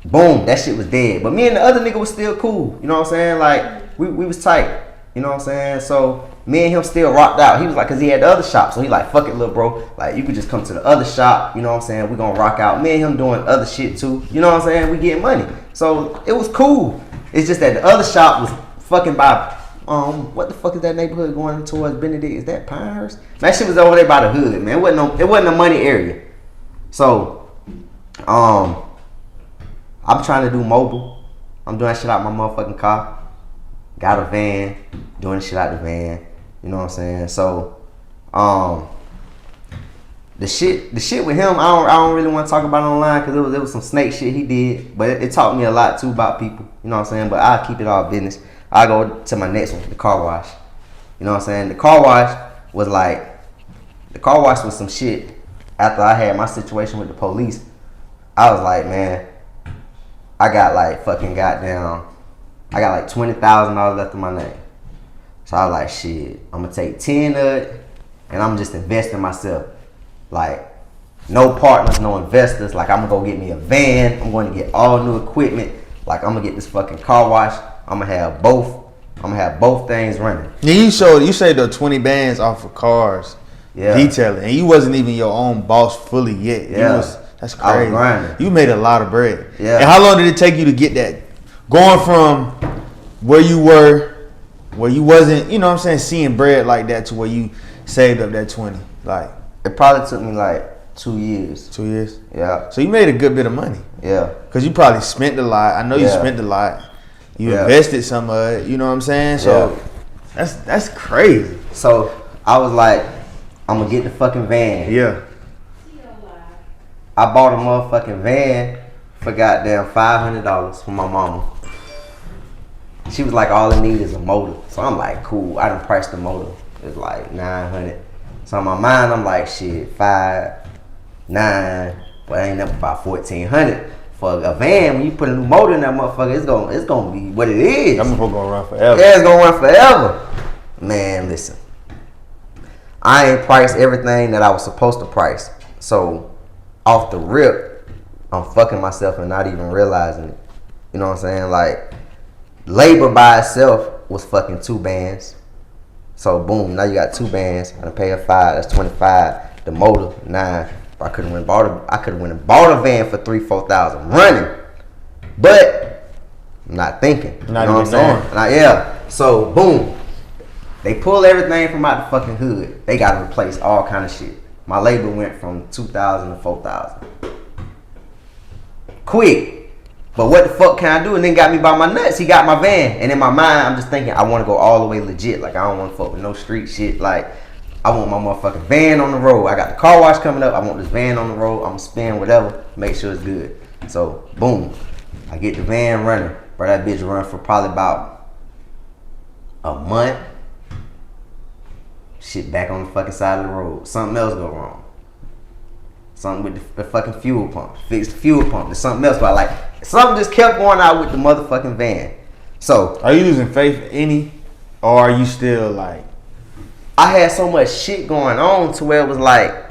boom, that shit was dead. But me and the other nigga was still cool. You know what I'm saying? Like we was tight. You know what I'm saying? So me and him still rocked out. He was like, cause he had the other shop. So he like, fuck it, little bro. Like you could just come to the other shop. You know what I'm saying? We gonna rock out. Me and him doing other shit too. You know what I'm saying? We getting money. So it was cool. It's just that the other shop was fucking by, what the fuck is that neighborhood going towards Benedict? Is that Pinehurst? That shit was over there by the hood, man. It wasn't a money area. So, I'm trying to do mobile. I'm doing shit out my motherfucking car. Got a van, doing shit out the van. You know what I'm saying? So, the shit with him, I don't really want to talk about it online because it was some snake shit he did. But it taught me a lot too about people. You know what I'm saying? But I'll keep it all business. I'll go to my next one, the car wash. You know what I'm saying? The car wash was some shit after I had my situation with the police. I was like, man, I got like $20,000 left in my name. So I was like, shit, I'm gonna take 10 of it and I'm just investing myself. Like, no partners, no investors. Like, I'm gonna go get me a van. I'm going to get all new equipment. Like, I'm gonna get this fucking car wash. I'm gonna have both things running. Yeah, you saved the 20 bands off of cars, detailing, and you wasn't even your own boss fully yet. Yeah, that's crazy. I was grinding. You made a lot of bread. Yeah. And how long did it take you to get that? Going from where you were, where you wasn't, you know what I'm saying, seeing bread like that to where you saved up that 20. Like, it probably took me like 2 years. 2 years? Yeah. So you made a good bit of money. Yeah. Because you probably spent a lot. I know you spent a lot. You invested some of it, you know what I'm saying? So that's crazy. So I was like, I'm gonna get the fucking van. Yeah. I bought a motherfucking van for goddamn $500 from my mama. She was like, all I need is a motor. So I'm like, cool. I done priced the motor. It's like $900. So in my mind, I'm like, shit, $5, $9, but ain't nothing about $1,400. For a van, when you put a new motor in that motherfucker, it's gonna be what it is. That motherfucker gonna run forever. Yeah, it's gonna run forever. Man, listen. I ain't priced everything that I was supposed to price. So off the rip, I'm fucking myself and not even realizing it. You know what I'm saying? Like, labor by itself was fucking 2 bands. So boom, now you got 2 bands. I done pay her $5, that's $25. The motor, $9. I could have went and bought a van for $3,000-$4,000 running, but I'm not thinking. Not you know even knowing. So boom, they pull everything from out the fucking hood. They got to replace all kind of shit. My labor went from $2,000 to $4,000. Quick. But what the fuck can I do? And then got me by my nuts. He got my van, and in my mind, I'm just thinking I want to go all the way legit. Like, I don't want to fuck with no street shit. Like, I want my motherfucking van on the road. I got the car wash coming up. I want this van on the road. I'm going to spend whatever. Make sure it's good. So, boom. I get the van running. Bro, that bitch run for probably about a month. Shit back on the fucking side of the road. Something else go wrong. Something with the fucking fuel pump. Fix the fuel pump. There's something else. But like, something just kept going out with the motherfucking van. So, are you losing faith in any? Or are you still like, I had so much shit going on to where it was like,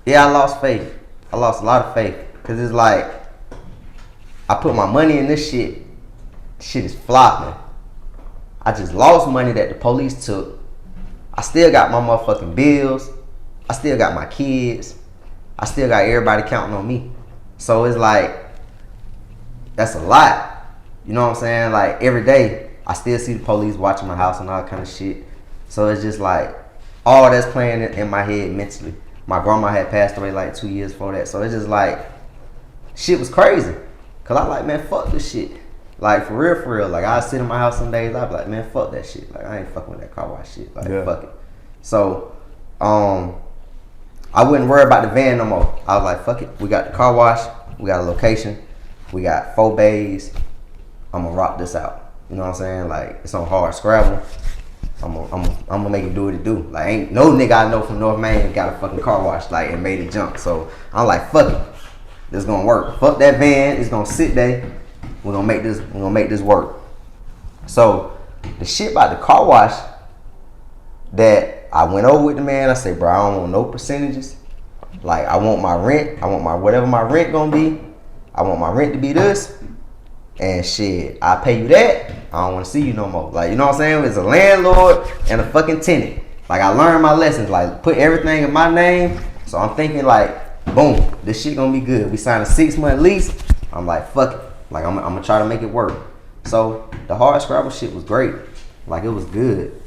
yeah, I lost faith. I lost a lot of faith. Because it's like, I put my money in this shit. Shit is flopping. I just lost money that the police took. I still got my motherfucking bills. I still got my kids. I still got everybody counting on me. So it's like, that's a lot. You know what I'm saying? Like, every day, I still see the police watching my house and all that kind of shit. So it's just like, all that's playing in my head mentally. My grandma had passed away like 2 years before that. So it's just like, shit was crazy. Cause I like, man, fuck this shit. Like, for real. Like, I sit in my house some days, I be like, man, fuck that shit. Like, I ain't fucking with that car wash shit. Like, fuck it. So, I wouldn't worry about the van no more. I was like, fuck it. We got the car wash. We got a location. We got 4 bays. I'm gonna rock this out. You know what I'm saying? Like, it's on hard scrabble. I'm gonna make it do what it do. Like, ain't no nigga I know from North Maine got a fucking car wash, like, and made it jump. So I'm like, fuck it. This gonna work. Fuck that van. It's gonna sit there. We're gonna make this work. So the shit about the car wash that I went over with the man, I said, bro, I don't want no percentages. Like, I want my rent. I want my whatever my rent gonna be. I want my rent to be this. And shit, I pay you that. I don't want to see you no more. Like, you know what I'm saying? It's a landlord and a fucking tenant. Like, I learned my lessons. Like, put everything in my name. So I'm thinking like, boom, this shit gonna be good. We signed a 6-month lease. I'm like, fuck it. Like, I'm gonna try to make it work. So the hard scrabble shit was great. Like, it was good.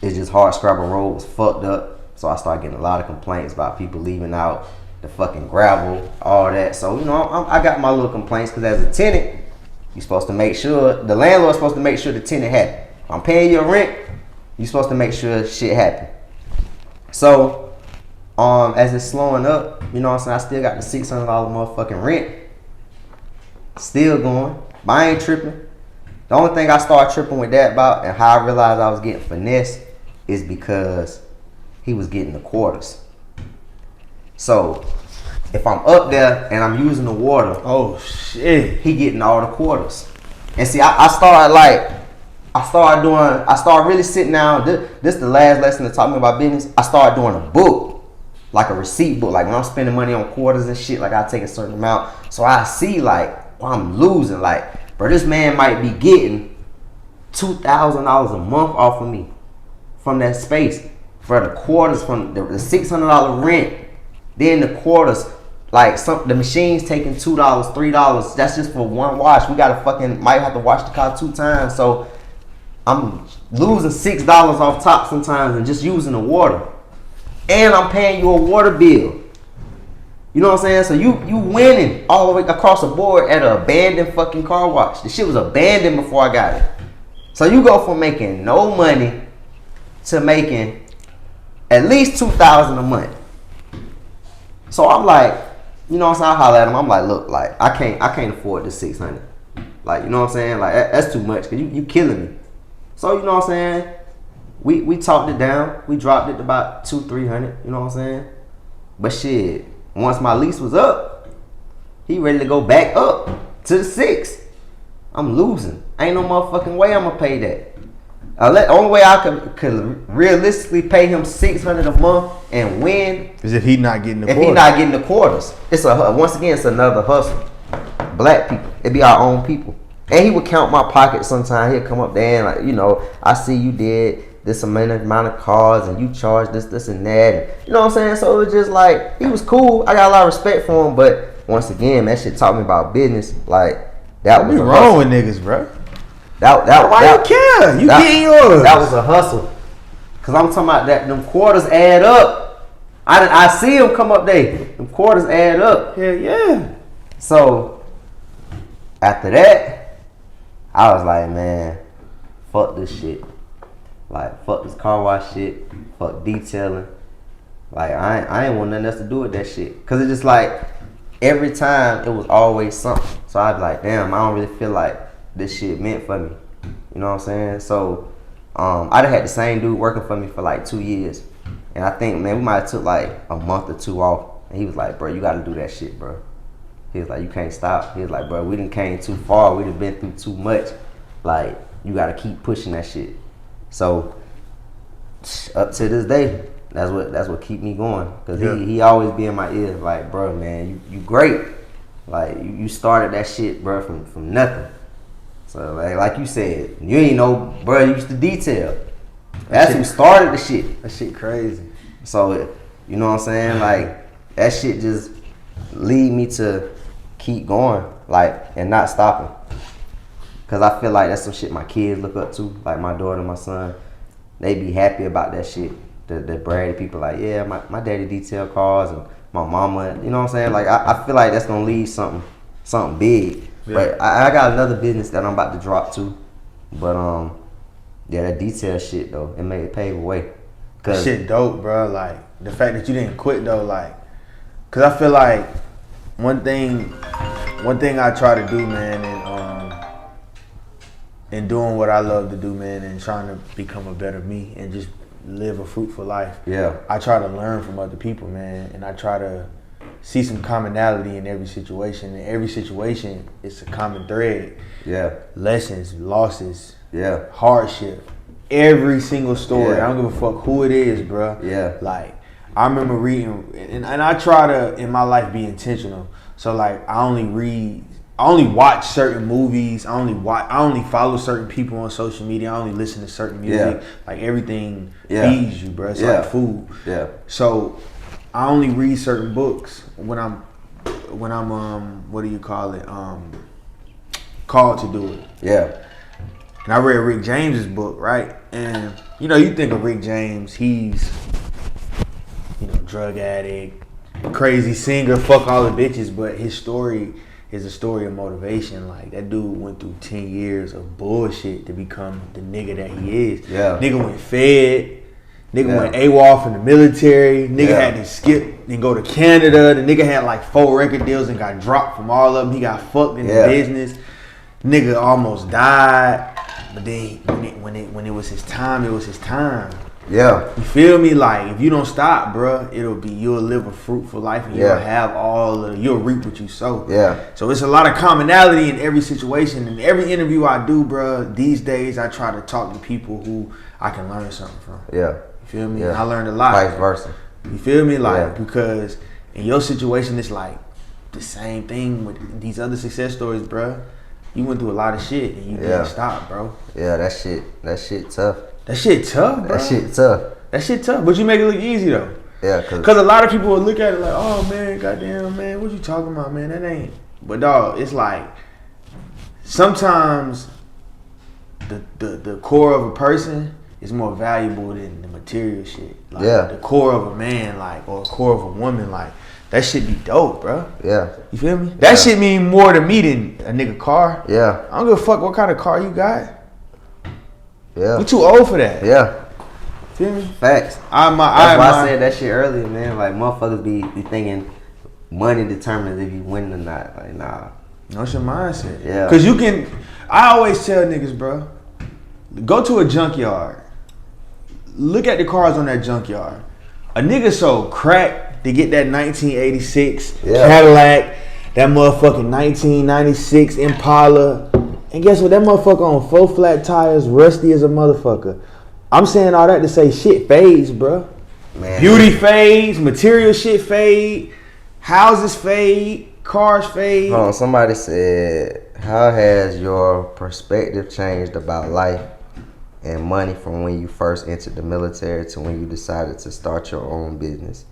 It's just hard scrabble road was fucked up. So I started getting a lot of complaints about people leaving out the fucking gravel, all that. So, you know, I got my little complaints because as a tenant, you're supposed to make sure, the landlord's supposed to make sure the tenant happy. If I'm paying your rent, you're supposed to make sure shit happen. So, as it's slowing up, you know what I'm saying, I still got the $600 motherfucking rent. Still going, but I ain't tripping. The only thing I started tripping with that about and how I realized I was getting finessed is because he was getting the quarters. So, if I'm up there and I'm using the water, oh shit, he getting all the quarters. And see, I started really sitting down. This the last lesson to talk me about business. I started doing a book, like a receipt book. Like, when I'm spending money on quarters and shit, like, I take a certain amount. So I see, like, well, I'm losing. Like, bro, this man might be getting $2,000 a month off of me from that space for the quarters, from the $600 rent. Then the quarters, like, the machine's taking $2, $3. That's just for one wash. We gotta might have to wash the car 2 times. So I'm losing $6 off top sometimes and just using the water. And I'm paying you a water bill. You know what I'm saying? So you winning all the way across the board at an abandoned fucking car wash. The shit was abandoned before I got it. So you go from making no money to making at least $2,000 a month. So I'm like, you know what I'm saying? I holler at him. I'm like, look, like, I can't afford this $600. Like, you know what I'm saying? Like, that's too much because you killing me. So, you know what I'm saying? We talked it down. We dropped it to about $200-$300. You know what I'm saying? But shit, once my lease was up, he ready to go back up to the 6. I'm losing. Ain't no motherfucking way I'm gonna pay that. The only way I could realistically pay him $600 a month and win is if he not getting the quarters. If he not getting the quarters. Once again, it's another hustle. Black people. It be our own people. And he would count my pocket sometimes. He'll come up there and, like, you know, I see you did this amount of cars and you charge this and that. And, you know what I'm saying? So it was just like, he was cool. I got a lot of respect for him. But once again, that shit taught me about business. Like, that was wrong with niggas, bro. Why you care? You getting yours. That was a hustle. Cause I'm talking about that them quarters add up. I see them come up there. Them quarters add up. Hell yeah. So after that, I was like, man, fuck this shit. Like, fuck this car wash shit. Fuck detailing. Like, I ain't want nothing else to do with that shit. Cause it's just like every time it was always something. So I'd be like, damn, I don't really feel like this shit meant for me. You know what I'm saying? So I done had the same dude working for me for like 2 years. And I think, man, we might have took like a month or 2 off. And he was like, bro, you gotta do that shit, bro. He was like, you can't stop. He was like, bro, we done came too far. We done been through too much. Like, you gotta keep pushing that shit. So up to this day, that's what keep me going. Cause he always be in my ear like, bro, man, you great. Like, you started that shit, bro, from nothing. So, like you said, you ain't know, bro, you used to detail. That's who started the shit. That shit crazy. So, You know what I'm saying? Like that shit just lead me to keep going, like, and not stopping. Cause I feel like that's some shit my kids look up to, like my daughter, my son. They be happy about that shit. The braggy people like, yeah, my daddy detail cars and my mama. You know what I'm saying? Like I feel like that's gonna lead something big. Yeah. But I got another business that I'm about to drop too. But yeah, that detail shit though, it made it pave the way. That shit dope, bro. Like the fact that you didn't quit though, like, cause I feel like one thing I try to do, man, and doing what I love to do, man, and trying to become a better me and just live a fruitful life. Yeah. I try to learn from other people, man, and I try to see some commonality in every situation. In every situation, it's a common thread. Yeah. Lessons, losses. Yeah. Hardship. Every single story. Yeah. I don't give a fuck who it is, bro. Yeah. Like, I remember reading, and I try to, in my life, be intentional. So, like, I only watch certain movies. I only follow certain people on social media. I only listen to certain music. Yeah. Like everything feeds you, bro. It's like food. Yeah. So I only read certain books when I'm what do you call it? Called to do it. Yeah. And I read Rick James's book, right? And you think of Rick James, he's drug addict, crazy singer, fuck all the bitches, but his story is a story of motivation. Like, that dude went through 10 years of bullshit to become the nigga that he is. Yeah. Nigga went fed. Nigga went AWOL from the military. Nigga had to skip and go to Canada. The nigga had like 4 record deals and got dropped from all of them. He got fucked in the business. Nigga almost died. But then when it was his time, it was his time. Yeah. You feel me? Like, if you don't stop, bro, you'll live a fruitful life and you'll have you'll reap what you sow. Yeah. So it's a lot of commonality in every situation. In every interview I do, bro, these days I try to talk to people who I can learn something from. Yeah. You feel me? Yeah. I learned a lot. Vice versa. You feel me? Like, because in your situation, it's like the same thing with these other success stories, bro. You went through a lot of shit and you didn't stop, bro. Yeah, that shit tough. That shit tough, bro. That shit tough. But you make it look easy though. Yeah, cause a lot of people will look at it like, oh man, goddamn man, what you talking about, man? That ain't. But dog, it's like sometimes the core of a person is more valuable than the material shit. Like, the core of a man, like, or the core of a woman, like, that shit be dope, bro. Yeah. You feel me? That shit mean more to me than a nigga car. Yeah. I don't give a fuck what kind of car you got. Yeah. You too old for that. Yeah. Feel me? Facts. That's why I said that shit earlier, man. Like, motherfuckers be thinking money determines if you win or not. Like, nah. That's your mindset. Yeah. Cause you can. I always tell niggas, bro, go to a junkyard. Look at the cars on that junkyard. A nigga sold crack to get that 1986 Cadillac, that motherfucking 1996 Impala, and guess what? That motherfucker on 4 flat tires, rusty as a motherfucker. I'm saying all that to say shit fades, bro. Man. Beauty fades, material shit fade, houses fade, cars fade. Hold on, somebody said, how has your perspective changed about life and money from when you first entered the military to when you decided to start your own business?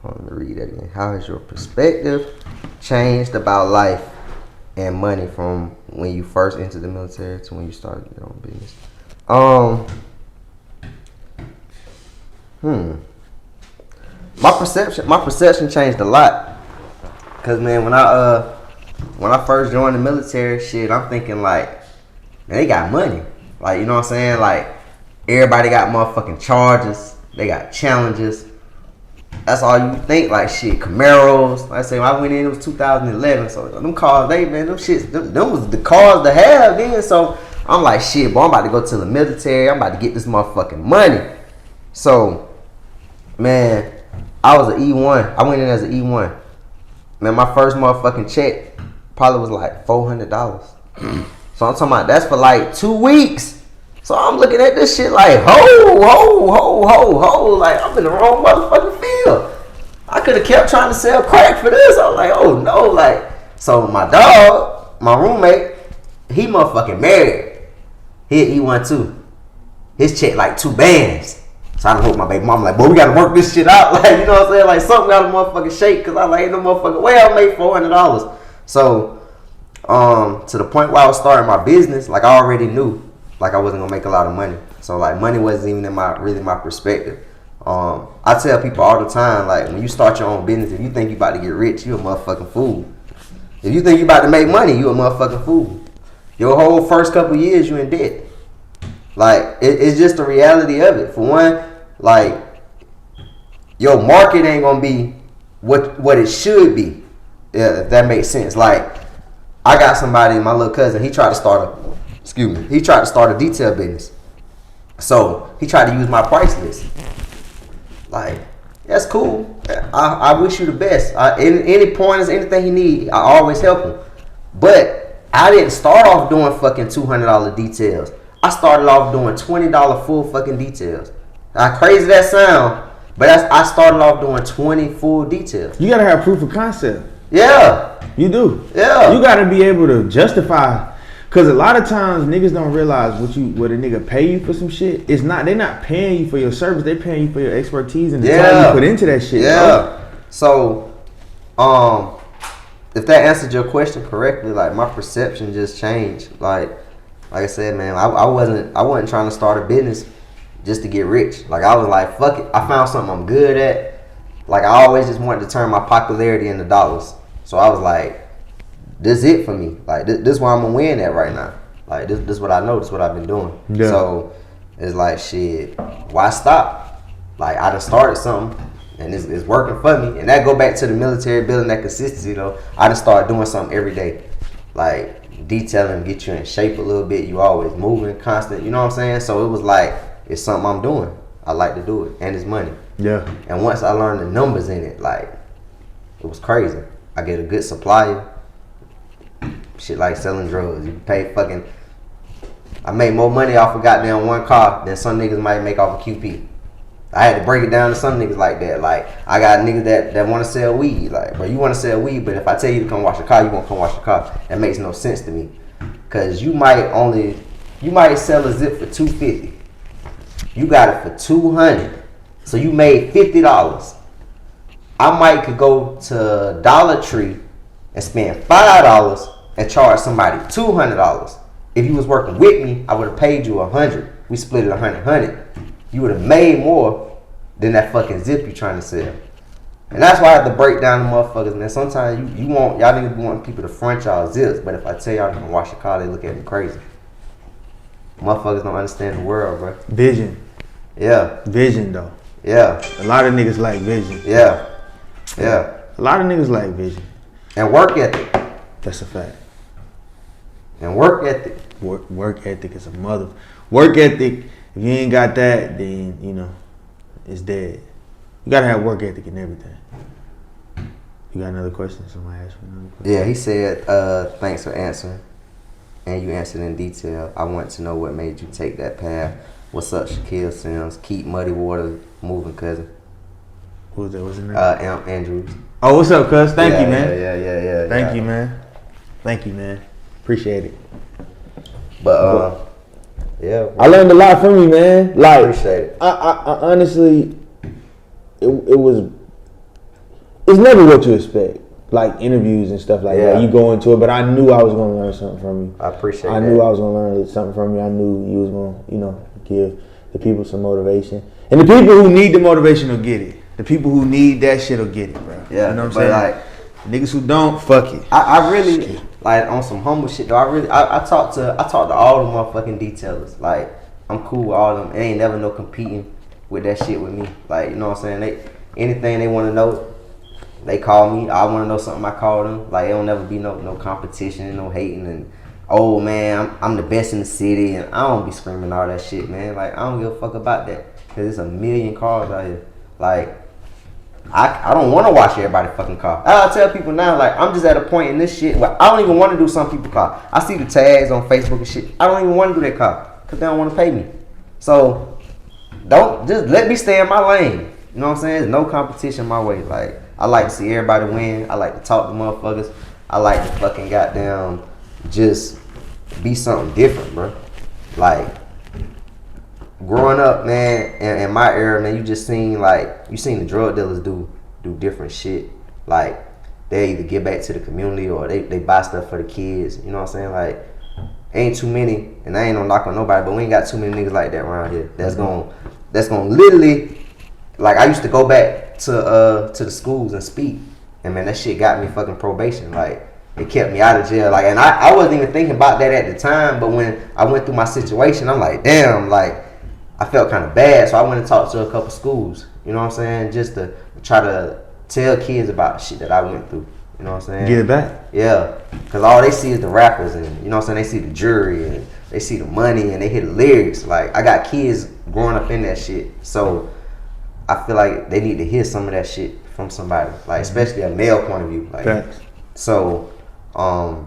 Let me read that again. How has your perspective changed about life and money from when you first entered the military to when you started your own business? My perception changed a lot. Cause man, when I first joined the military, shit, I'm thinking like, man, they got money. Like, you know what I'm saying? Like, everybody got motherfucking charges. They got challenges. That's all you think, like shit, Camaros. Like I say, when I went in, it was 2011. So them cars, them was the cars to have then. So I'm like, shit, boy, I'm about to go to the military. I'm about to get this motherfucking money. So, man, I was an E1. I went in as an E1. Man, my first motherfucking check probably was like $400. So I'm talking about that's for like 2 weeks. So I'm looking at this shit like, ho, like I'm in the wrong motherfucking field. I could have kept trying to sell crack for this. I was like, oh no, like, so my dog, my roommate, he motherfucking married. He E1 too. His check like 2 bands. So I hope my baby mama like, boy, we gotta work this shit out. Like, you know what I'm saying? Like, something gotta motherfucking shake, cause I like, ain't no motherfucking way I made $400. So, to the point where I was starting my business, like I already knew, like I wasn't gonna make a lot of money. So like money wasn't even in my perspective. I tell people all the time, like when you start your own business, if you think you about to get rich, you a motherfucking fool. If you think you about to make money, you a motherfucking fool. Your whole first couple years, you in debt. Like it's just the reality of it. For one, like your market ain't gonna be what it should be. Yeah, if that makes sense. Like I got somebody, my little cousin, he tried to start a detail business. So he tried to use my price list. Like, that's cool. I wish you the best. Any pointers, anything he need, I always help him. But I didn't start off doing fucking $200 details. I started off doing $20 full fucking details. How crazy that sound, but I started off doing 20 full details. You gotta have proof of concept. Yeah. You do. Yeah. You gotta be able to justify, cause a lot of times niggas don't realize what a nigga pay you for some shit. It's not, they're not paying you for your service, they paying you for your expertise and the time you put into that shit. Yeah. Bro. So, if that answered your question correctly, like my perception just changed. Like I said, man, I wasn't trying to start a business just to get rich. Like I was like, fuck it. I found something I'm good at. Like I always just wanted to turn my popularity into dollars. So I was like, this is it for me. Like this is where I'm gonna win at right now. Like this is what I know. This is what I've been doing. Yeah. So it's like, shit, why stop? Like I done started something and it's working for me. And that go back to the military, building that consistency though. I done started doing something every day. Like detailing, get you in shape a little bit. You always moving, constant. You know what I'm saying? So it was like, it's something I'm doing. I like to do it, and it's money. Yeah. And once I learned the numbers in it, like it was crazy. I get a good supplier. Shit like selling drugs. You pay fucking. I make more money off of goddamn one car than some niggas might make off a QP. I had to break it down to some niggas like that. Like I got niggas that want to sell weed. Like, bro, you want to sell weed, but if I tell you to come wash your car, you won't come wash your car. That makes no sense to me. Cause you might sell a zip for $250. You got it for $200. So you made $50. I could go to Dollar Tree and spend $5 and charge somebody $200. If you was working with me, I would have paid you $100. We split it 100. You would have made more than that fucking zip you trying to sell. And that's why I have to break down the motherfuckers, man. Sometimes y'all niggas want people to front y'all zips, but if I tell y'all to come wash your car, they look at me crazy. Motherfuckers don't understand the world, bro. Vision. Yeah. Vision, though. Yeah. A lot of niggas like vision. Yeah. Yeah. A lot of niggas like vision. And work ethic. That's a fact. And work ethic. Work ethic is a mother. Work ethic, if you ain't got that, then, you know, it's dead. You gotta have work ethic and everything. You got another question? Somebody asked me another question. Yeah, he said, thanks for answering. And you answered in detail. I want to know what made you take that path. What's up, Shaquille Sims? Keep muddy water moving, cousin. Who was that? What's his name? Amp Andrews. Oh, what's up, cuz? Thank you, man. Yeah. Thank you, man. Thank you, man. Appreciate it. But, yeah. I learned a lot from you, man. Like, appreciate it. I honestly, it's never what you expect. Like interviews and stuff like that. You go into it, but I knew I was going to learn something from you. I appreciate it. I knew I was going to learn something from you. I knew you was going to, you know, give the people some motivation. And the people who need the motivation will get it. The people who need that shit will get it, bro. Yeah. You know what I'm saying? Like, niggas who don't, fuck it. I really, like, on some humble shit, though, I talk to all the motherfucking detailers. Like, I'm cool with all of them. It ain't never no competing with that shit with me. Like, you know what I'm saying? Anything they want to know, they call me. I want to know something, I call them. Like, it don't never be no competition, no hating, and oh man, I'm the best in the city, and I don't be screaming all that shit, man. Like, I don't give a fuck about that, cause there's a million cars out here. Like, I don't want to wash everybody fucking car. I tell people now, like, I'm just at a point in this shit where I don't even want to do some people's car. I see the tags on Facebook and shit. I don't even want to do their car cause they don't want to pay me. So just let me stay in my lane. You know what I'm saying? There's no competition my way. Like, I like to see everybody win. I like to talk to motherfuckers. I like to fucking goddamn just be something different, bro. Like, growing up, man, in my era, man, you just seen the drug dealers do different shit. Like they either give back to the community or they buy stuff for the kids. You know what I'm saying? Like ain't too many, and I ain't no knock on nobody, but we ain't got too many niggas like that around here. That's gonna literally, like I used to go back to the schools and speak, and man, that shit got me fucking probation. Like it kept me out of jail. Like, and I wasn't even thinking about that at the time, but when I went through my situation, I'm like, damn, like I felt kind of bad, so I went and talked to a couple schools. You know what I'm saying? Just to try to tell kids about shit that I went through. You know what I'm saying? Get it back. Yeah, because all they see is the rappers, and you know what I'm saying, they see the jury and they see the money and they hear the lyrics. Like I got kids growing up in that shit, so I feel like they need to hear some of that shit from somebody, like especially a male point of view. Like, facts. So I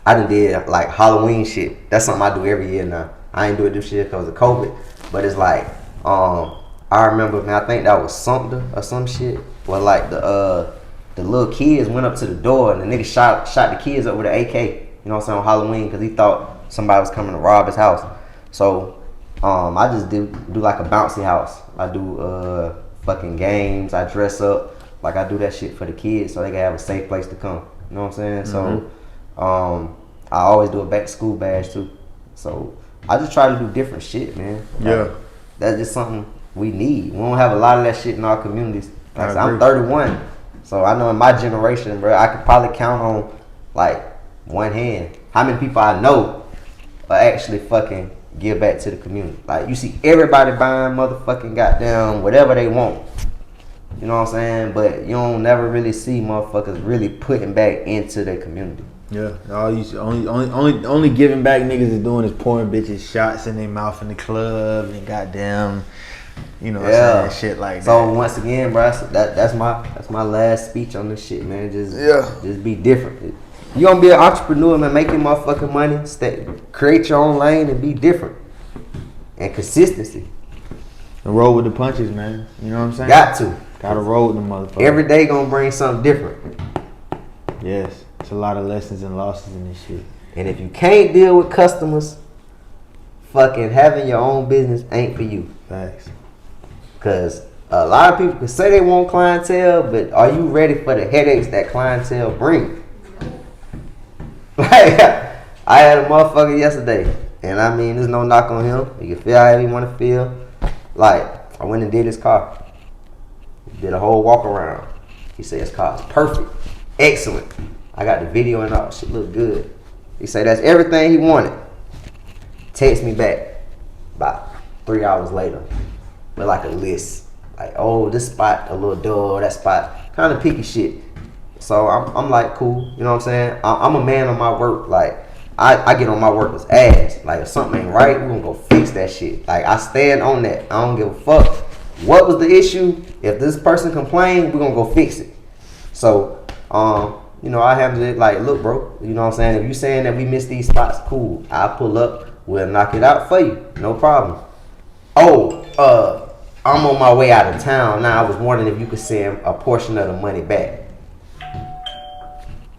done did like Halloween shit. That's something I do every year now. I ain't doing this shit because of COVID, but it's like I remember, man, I think that was Sumter or some shit, where like the little kids went up to the door and the nigga shot the kids up with an AK. You know what I'm saying, on Halloween, because he thought somebody was coming to rob his house. So I just do like a bouncy house. I do fucking games. I dress up. Like I do that shit for the kids so they can have a safe place to come. You know what I'm saying? Mm-hmm. So I always do a back to school bash too. So I just try to do different shit, man. Yeah. Like, that's just something we need. We don't have a lot of that shit in our communities. Like, I'm 31. So I know in my generation, bro, I could probably count on like one hand how many people I know are actually fucking give back to the community. Like you see everybody buying motherfucking goddamn whatever they want. You know what I'm saying? But you don't never really see motherfuckers really putting back into their community. Yeah, all you only giving back niggas is doing is pouring bitches shots in their mouth in the club and goddamn, you know what I'm saying, shit like that. So once again, bro, that's my last speech on this shit, man. Just be different. You gonna be an entrepreneur, man, make your motherfucking money, create your own lane and be different. And consistency. And roll with the punches, man. You know what I'm saying? Got to. Gotta roll with the motherfucker. Every day gonna bring something different. Yes. It's a lot of lessons and losses in this shit. And if you can't deal with customers, fucking having your own business ain't for you. Facts. Cause a lot of people can say they want clientele, but are you ready for the headaches that clientele bring? Like, I had a motherfucker yesterday, and I mean, there's no knock on him. He can feel however he want to feel. Like, I went and did his car. Did a whole walk around. He said his car is perfect, excellent. I got the video and all. Shit look good. He said that's everything he wanted. Text me back about 3 hours later with like a list. Like, oh, this spot a little dull, that spot kind of picky shit. So I'm like, cool. You know what I'm saying? I'm a man on my work. Like, I get on my workers' ass. Like, if something ain't right, we're gonna go fix that shit. Like, I stand on that. I don't give a fuck what was the issue. If this person complained, we're gonna go fix it. So, you know, I handle it like, look, bro, you know what I'm saying? If you saying that we missed these spots, cool. I'll pull up. We'll knock it out for you. No problem. Oh, I'm on my way out of town. Now, I was wondering if you could send a portion of the money back.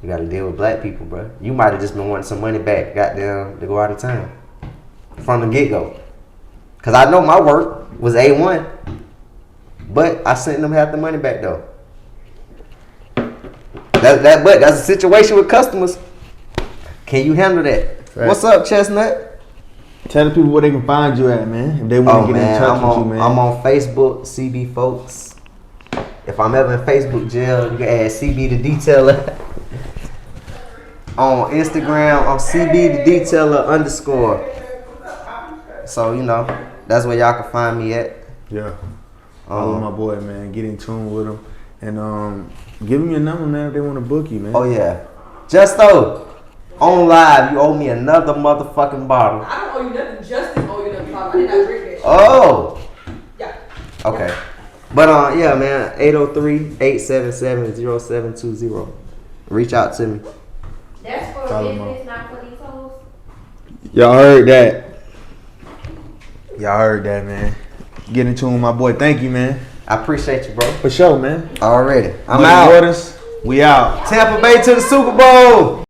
You gotta deal with black people, bro. You might have just been wanting some money back, goddamn, to go out of town. From the get-go. Because I know my work was A1. But I sent them half the money back, though. But that's a situation with customers. Can you handle that? Right. What's up, Chestnut? Tell the people where they can find you at, man. If they want to get in touch with you, man. I'm on Facebook, CB Foulks. If I'm ever in Facebook jail, you can add CB the Detailer. On Instagram, I'm CB the Detailer _. So, you know, that's where y'all can find me at. Yeah. Follow my boy, man. Get in tune with him. And give him your number, man, if they want to book you, man. Oh, yeah. Justo, on live, you owe me another motherfucking bottle. I don't owe you nothing. Justin owe you nothing. I did not drink that shit. Oh. Yeah. Okay. Yeah. But, yeah, man, 803-877-0720. Reach out to me. That's for business, not for these hoes. Y'all heard that. Y'all heard that, man. Get in tune with my boy. Thank you, man. I appreciate you, bro. For sure, man. Already. I'm out. We out. Tampa Bay to the Super Bowl.